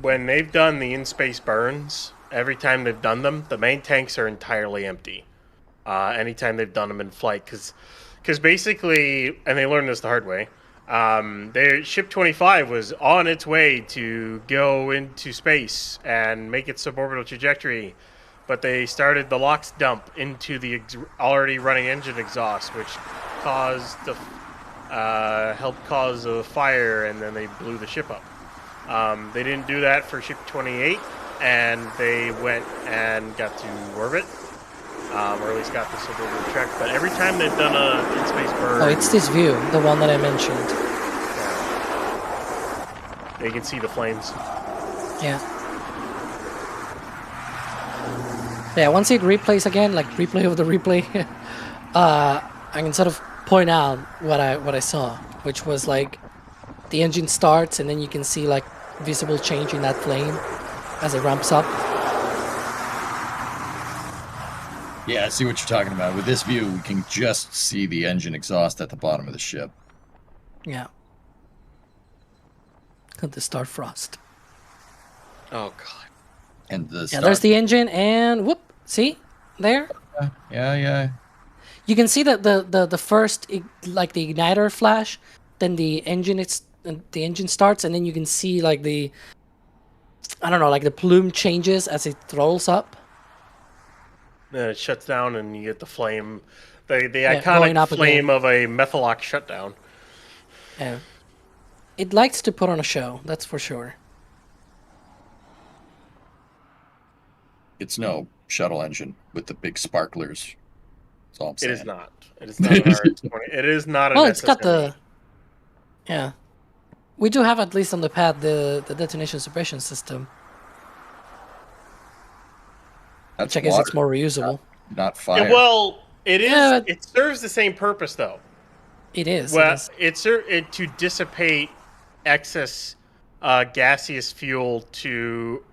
when they've done the in-space burns, every time they've done them, the main tanks are entirely empty. Anytime they've done them in flight, because basically, and they learned this the hard way, their Ship 25 was on its way to go into space and make its suborbital trajectory, but they started the LOX dump into the already running engine exhaust, which helped cause a fire, and then they blew the ship up. They didn't do that for Ship 28, and they went and got to orbit. Or at least got the suborbital trek. But every time they've done a in-space burn... Oh, it's this view, the one that I mentioned. Yeah. You can see the flames. Yeah. Yeah, once it replays again, like replay of the replay, I can sort of point out what I saw, which was like the engine starts and then you can see like visible change in that flame as it ramps up. yeah, I see what you're talking about. With this view, we can just see the engine exhaust at the bottom of the ship. Yeah. The star frost. Oh god. And the there's the engine, and whoop, see there. Yeah. You can see that the first like the igniter flash, then the engine starts, and then you can see like the like the plume changes as it throttles up. Then it shuts down, and you get the flame, the iconic flame of a Methalock shutdown. Yeah. It likes to put on a show, that's for sure. It's no shuttle engine with the big sparklers. That's all I'm saying. It is not. It is not an RS-20. It is not an Well, it's SSME. got the... Yeah. We do have, at least on the pad, the detonation suppression system. That's which I guess water, it's more reusable. Not fire. Yeah, well, it is. Yeah, it serves the same purpose, though. It is. Well, it's to dissipate excess gaseous fuel to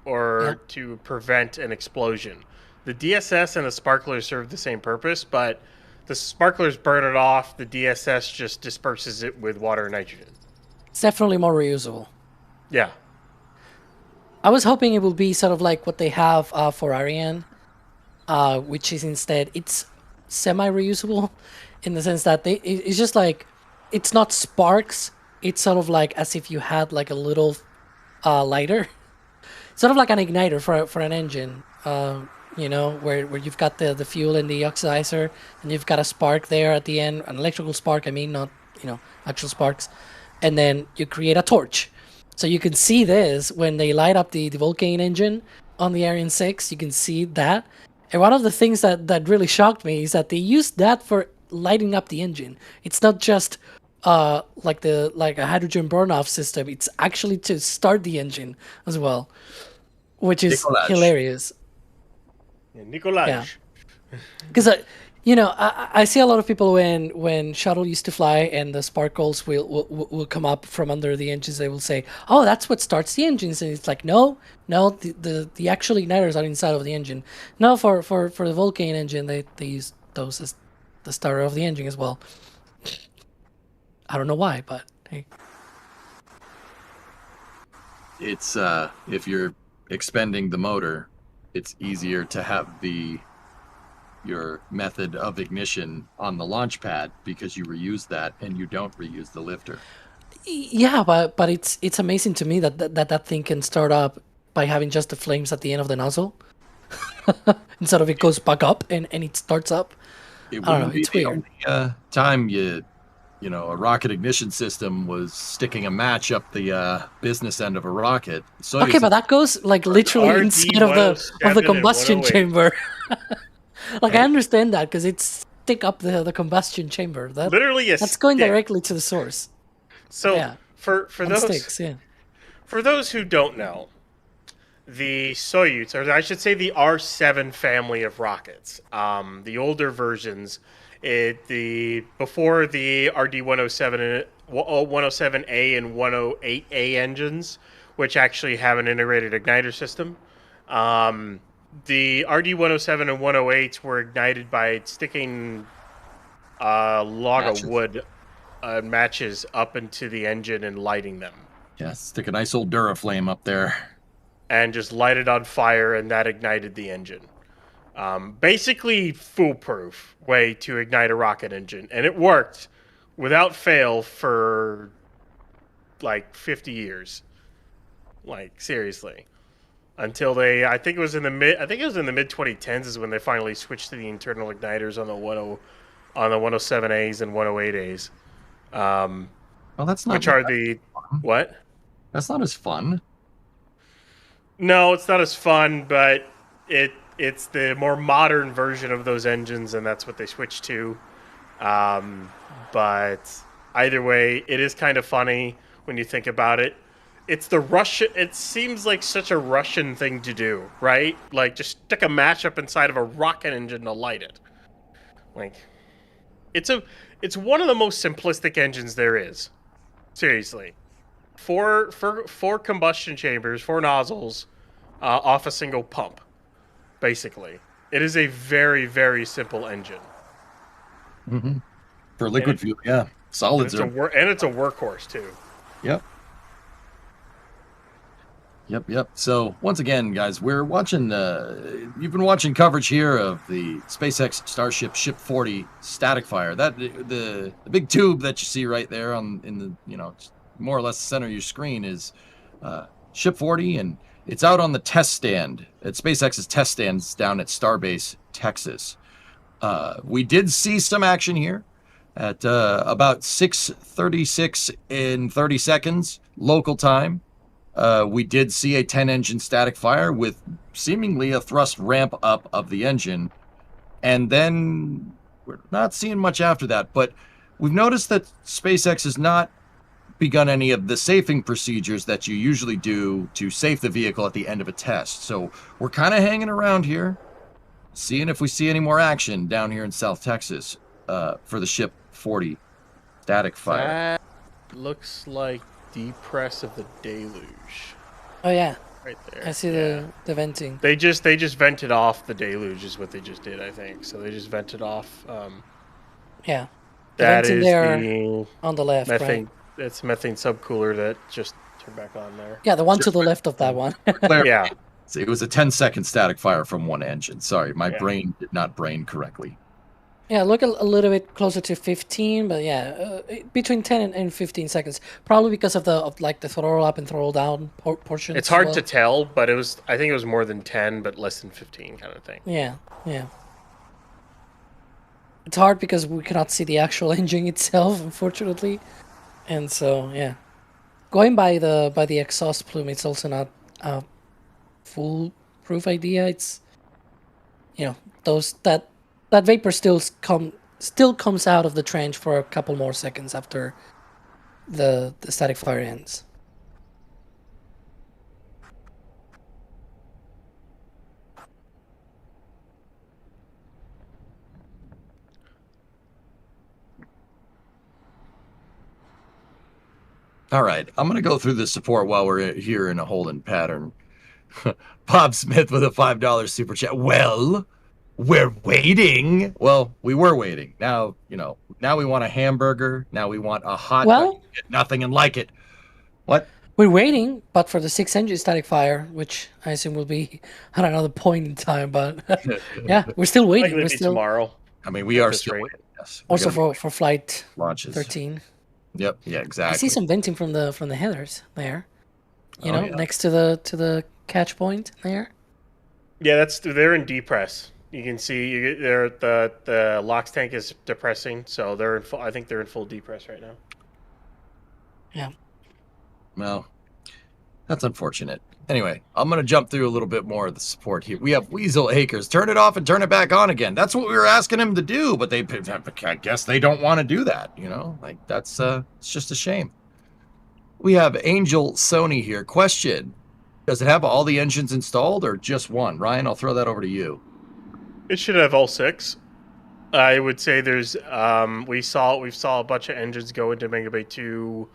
prevent an explosion. The DSS and the sparklers serve the same purpose, but the sparklers burn it off. The DSS just disperses it with water and nitrogen. It's definitely more reusable. Yeah. I was hoping it would be sort of like what they have for Ariane, which is instead it's semi-reusable in the sense that it's just like it's not sparks. It's sort of like as if you had like a little lighter, sort of like an igniter for an engine. You know, where you've got the fuel in the oxidizer and you've got a spark there at the end, an electrical spark. I mean, not actual sparks, and then you create a torch. So you can see this when they light up the Vulcan engine on the Ariane 6. You can see that. And one of the things that really shocked me is that they used that for lighting up the engine. It's not just like a hydrogen burn-off system. It's actually to start the engine as well, which is hilarious. Yeah, Nicolaj. Yeah. Because I see a lot of people when shuttle used to fly and the sparkles will come up from under the engines. They will say, "Oh, that's what starts the engines," and it's like, no, the actual igniters are inside of the engine. No, for the Vulcan engine, they use those as the starter of the engine as well. I don't know why, but hey. It's if you're expending the motor, it's easier to have your method of ignition on the launch pad because you reuse that and you don't reuse the lifter. Yeah, but it's amazing to me that thing can start up by having just the flames at the end of the nozzle instead of it goes back up and it starts up. It I don't know, wouldn't be it's the weird. only time a rocket ignition system was sticking a match up the business end of a rocket. So Okay, but that goes like literally inside of the combustion chamber. Like I understand that because it's stick up the combustion chamber. Literally that's going stick. directly to the source. So yeah. for those sticks, yeah. For those who don't know, the Soyuz, or I should say the R7 family of rockets, the older versions, before the RD-107, 107A and 108A engines, which actually have an integrated igniter system. The RD-107 and 108s were ignited by sticking a log of wood matches up into the engine and lighting them. Yeah, stick a nice old Duraflame up there. And just light it on fire, and that ignited the engine. Basically, foolproof way to ignite a rocket engine. And it worked without fail for like 50 years. Like, seriously. Until I think it was in the mid 2010s is when they finally switched to the internal igniters on the 107As and 108As. Well, that's not which are the what? That's not as fun. No, it's not as fun, but it's the more modern version of those engines, and that's what they switched to. But either way, it is kind of funny when you think about it. It's the Russian. It seems like such a Russian thing to do, right? Like just stick a match up inside of a rocket engine to light it. Like, it's one of the most simplistic engines there is. Seriously, four combustion chambers, 4 nozzles, off a single pump. Basically, it is a very, very simple engine. Mm-hmm. For liquid fuel, yeah, solids and it's a workhorse too. Yep. Yep. So once again, guys, we're watching. You've been watching coverage here of the SpaceX Starship Ship 40 static fire. That the big tube that you see right there in the more or less the center of your screen is Ship 40, and it's out on the test stand at SpaceX's test stands down at Starbase, Texas. We did see some action here at about 6:36 in 30 seconds local time. We did see a 10-engine static fire with seemingly a thrust ramp up of the engine. And then we're not seeing much after that. But we've noticed that SpaceX has not begun any of the safing procedures that you usually do to safe the vehicle at the end of a test. So we're kind of hanging around here, seeing if we see any more action down here in South Texas for the Ship 40 static fire. That looks like the press of the deluge. Oh yeah, right there. I see the venting. They just vented off the deluge is what they just did, I think. So they just vented off. Yeah, that venting is there the on the left, methane. right? it's methane subcooler that just turned back on there. Yeah, the one to the left of that one. Yeah. It was a 10-second static fire from one engine. Sorry, my Yeah. brain did not brain correctly. Yeah, look a little bit closer to 15, but yeah, between 10 and 15 seconds. Probably because of the throttle up and throttle down portion. It's hard to tell, but I think it was more than 10, but less than 15 kind of thing. Yeah. It's hard because we cannot see the actual engine itself, unfortunately, and so yeah, going by the exhaust plume, it's also not a foolproof idea. It's that vapor still comes out of the trench for a couple more seconds after the static fire ends. All right, I'm going to go through the support while we're here in a holding pattern. Bob Smith with a $5 super chat. Well, we're waiting. Well, we were waiting. Now, now we want a hamburger. Now we want a hot dog. Get nothing and like it. What? We're waiting, but for the 6-engine static fire, which I assume will be at another point in time, but yeah, we're still waiting. We're still tomorrow. I mean, we are still waiting. Yes. Also for flight launches 13. Yep. Yeah. Exactly. I see some venting from the headers there. Next to the catch point there. Yeah, they're in depress. You can see the LOX tank is depressing, so they're in full. I think they're in full depress right now. Yeah. Well, that's unfortunate. Anyway, I'm going to jump through a little bit more of the support here. We have Weasel Acres. Turn it off and turn it back on again. That's what we were asking him to do, but I guess they don't want to do that, that's it's just a shame. We have Angel Sony here. Question: does it have all the engines installed or just one? Ryan, I'll throw that over to you. It should have all 6. I would say there's we saw a bunch of engines go into Mega Bay 2.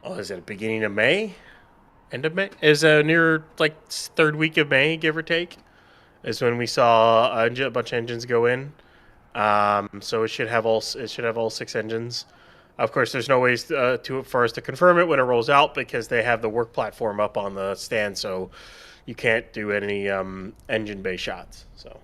Oh, is it beginning of May? End of May? Is near third week of May, give or take, is when we saw a bunch of engines go in. So it should have all 6 engines. Of course, there's no ways for us to confirm it when it rolls out because they have the work platform up on the stand, so you can't do any engine bay shots. So.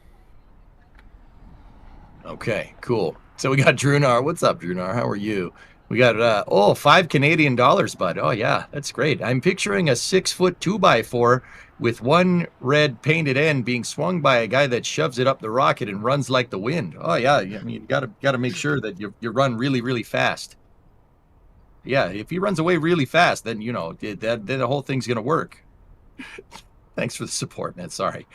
Okay, cool. So we got Drunar. What's up, Drunar? How are you? We got $5 Canadian, bud. Oh yeah, that's great. I'm picturing a 6-foot 2x4 with one red painted end being swung by a guy that shoves it up the rocket and runs like the wind. Oh yeah, I mean, you gotta make sure that you run really, really fast. Yeah, if he runs away really fast, then then the whole thing's gonna work. Thanks for the support, man. Sorry.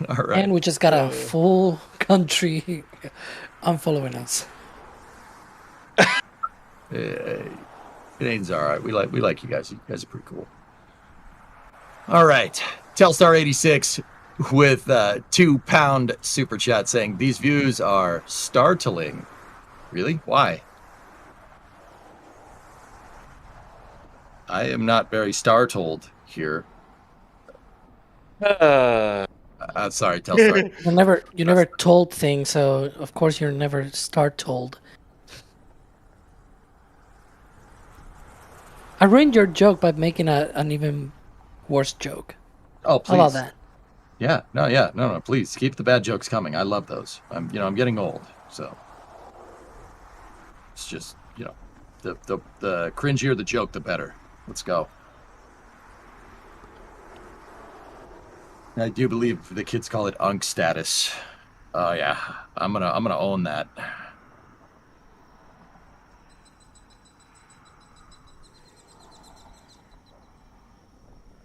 All right. And we just got a full country unfollowing us. It ain't all right. We like you guys. You guys are pretty cool. All right. Telstar 86 with £2 super chat saying these views are startling. Really? Why? I am not very startled here. Sorry, Telstar. You never told things, so of course you're never told. I ruined your joke by making an even worse joke. Oh, please. How about that? Yeah, no, please keep the bad jokes coming. I love those. I'm getting old, so it's just, the cringier the joke, the better. Let's go. I do believe the kids call it unk status. Oh yeah, I'm gonna own that.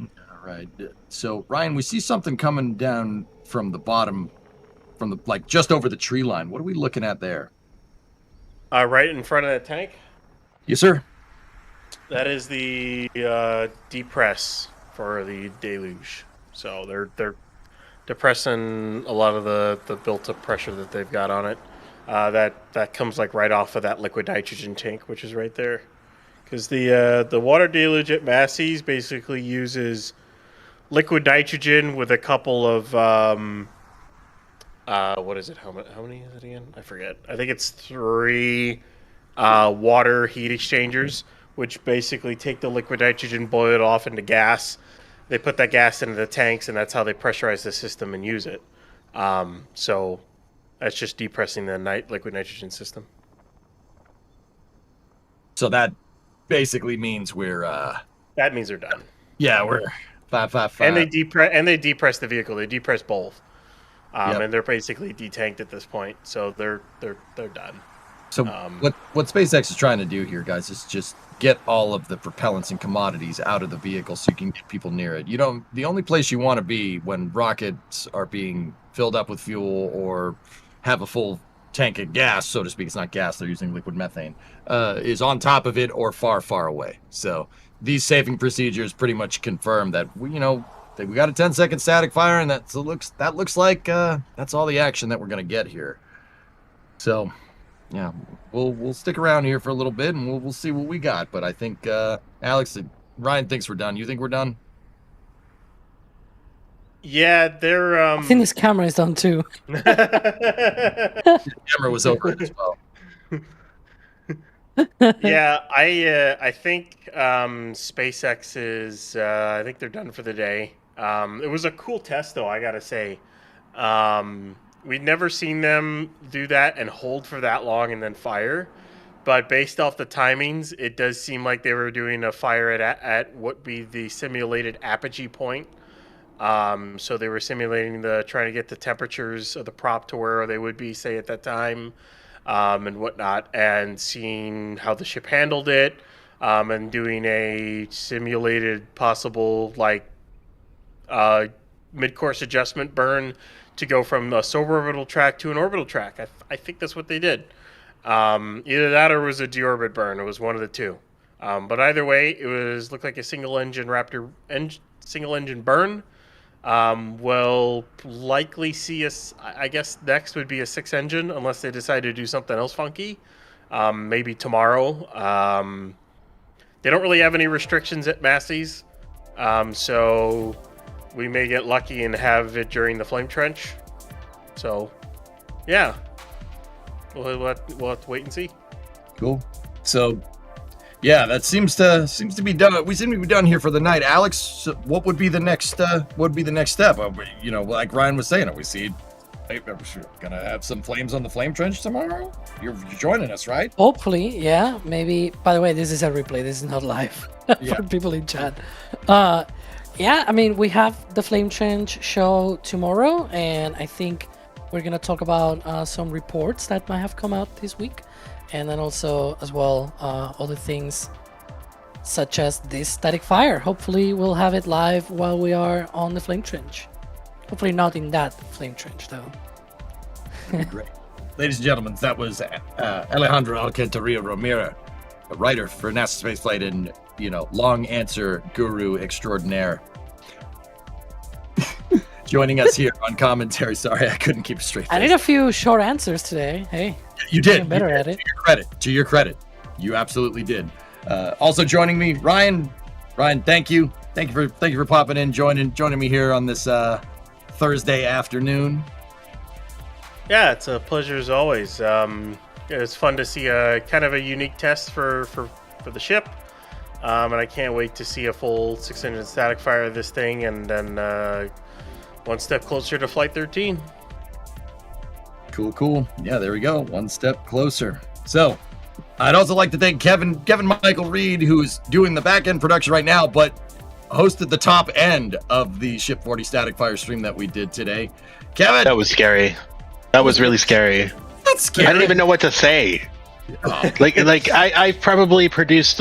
All right. So Ryan, we see something coming down from the bottom, just over the tree line. What are we looking at there? Right in front of that tank. Yes, sir. That is the depress for the deluge. So they're depressing a lot of the built-up pressure that they've got on it. That comes right off of that liquid nitrogen tank, which is right there. Because the water deluge at Massey's basically uses liquid nitrogen with a couple of What is it? How many is it again? I forget. I think it's 3 water heat exchangers, which basically take the liquid nitrogen, boil it off into gas. They put that gas into the tanks, and that's how they pressurize the system and use it. So that's just depressing the liquid nitrogen system. So that basically means we're That means they're done. yeah, we're 555. And they depress the vehicle. They depress both. And they're basically detanked at this point, so they're done. So what SpaceX is trying to do here, guys, is just get all of the propellants and commodities out of the vehicle so you can get people near it. The only place you want to be when rockets are being filled up with fuel or have a full tank of gas, so to speak, it's not gas, they're using liquid methane, is on top of it or far, far away. So these saving procedures pretty much confirm that we got a 10-second static fire, and that looks like that's all the action that we're going to get here. So yeah, we'll stick around here for a little bit, and we'll see what we got. But I think Ryan thinks we're done. You think we're done? Yeah, they're. I think this camera is done too. The camera was over it as well. Yeah, I think SpaceX is. I think they're done for the day. It was a cool test, though, I gotta say. We'd never seen them do that and hold for that long and then fire. But based off the timings, it does seem like they were doing a fire at what would be the simulated apogee point. So they were simulating trying to get the temperatures of the prop to where they would be, say, at that time, and whatnot, and seeing how the ship handled it, and doing a simulated possible, mid-course adjustment burn to go from a suborbital track to an orbital track. I think that's what they did. Either that or it was a deorbit burn. It was one of the two. But either way, it looked like a single engine burn. We'll likely see us. I guess next would be a 6 engine, unless they decide to do something else funky. Maybe tomorrow. They don't really have any restrictions at Massey's, so we may get lucky and have it during the flame trench. So, yeah, we'll have to wait and see. Cool. So, yeah, that seems to be done. We seem to be done here for the night. Alex, what would be the next? What would be the next step? Like Ryan was saying, we're gonna have some flames on the flame trench tomorrow. You're joining us, right? Hopefully, yeah. Maybe. By the way, this is a replay. This is not live for people in chat. Yeah, I mean, we have the Flame Trench show tomorrow, and I think we're going to talk about some reports that might have come out this week, and then also, as well, other things such as this static fire. Hopefully, we'll have it live while we are on the Flame Trench. Hopefully not in that Flame Trench, though. Great. Ladies and gentlemen, that was Alejandro Alcantarilla Romero, a writer for NASASpaceflight and long answer guru extraordinaire, joining us here on commentary. Sorry, I couldn't keep a straight face. I need a few short answers today. Hey, you did. Getting better at it. To your credit, you absolutely did. Also joining me, Ryan. Ryan, thank you for popping in, joining me here on this Thursday afternoon. Yeah, it's a pleasure as always. It's fun to see a kind of a unique test for the ship. And I can't wait to see a full 6-engine static fire of this thing, and then one step closer to Flight 13. Cool. Yeah, there we go. One step closer. So, I'd also like to thank Kevin Michael Reed, who's doing the back-end production right now, but hosted the top end of the Ship 40 static fire stream that we did today. Kevin! That was scary. That was really scary. That's scary. I don't even know what to say. I've probably produced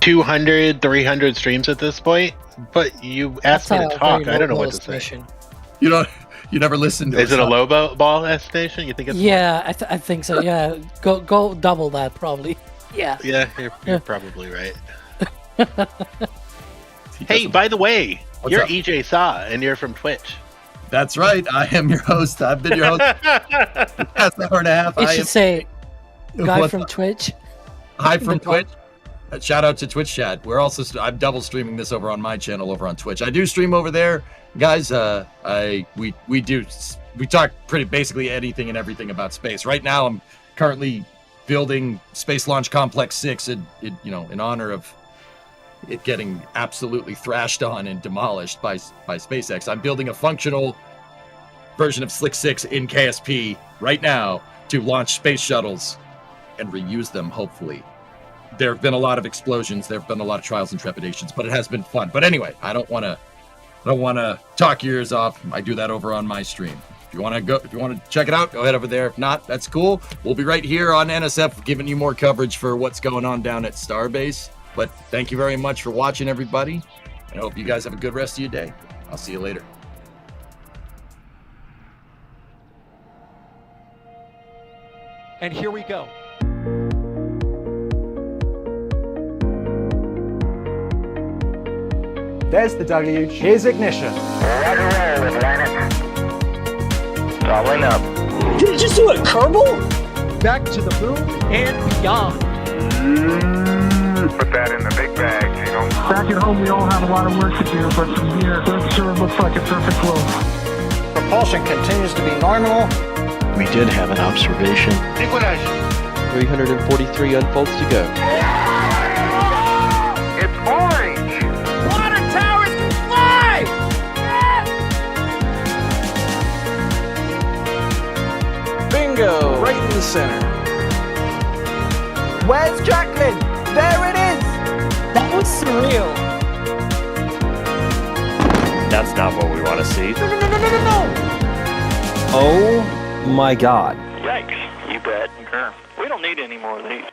200, 300 streams at this point, but you asked me to talk. I don't know what to say. You never listened to Is it a low ball estimation? You think it's Yeah, I think so. Yeah, go double that probably. Yeah. Yeah, you're probably right. Hey, by the way, you're EJ Saw and you're from Twitch. That's right. I am your host. I've been your host for the past hour and a half. You should say guy from Twitch. Hi from Twitch. shout out to Twitch chat. We're also I'm double streaming this over on my channel over on Twitch. I do stream over there, guys. We talk pretty basically anything and everything about space. Right now, I'm currently building Space Launch Complex 6 in honor of it getting absolutely thrashed on and demolished by SpaceX. I'm building a functional version of Slick 6 in KSP right now to launch space shuttles and reuse them, hopefully. There have been a lot of explosions, there have been a lot of trials and trepidations, but it has been fun. But anyway, I don't want to talk your ears off. I do that over on my stream. If you want to check it out, go ahead over there. If not, that's cool. We'll be right here on NSF giving you more coverage for what's going on down at Starbase. But thank you very much for watching, everybody. I hope you guys have a good rest of your day. I'll see you later. And here we go. There's the W. Here's ignition. Doubling up. Did it just do a Kerbal? Back to the moon and beyond. Put that in the big bag, you know. Back at home, we all have a lot of work to do, but from here, that sure looks like a perfect flow. Propulsion continues to be normal. We did have an observation. 343 unfolds to go. It's orange. Water towers fly! Bingo! Right in the center. Where's Jacqueline? There it is! That was surreal. That's not what we want to see. No! Oh my god. Yikes. You bet. We don't need any more of these.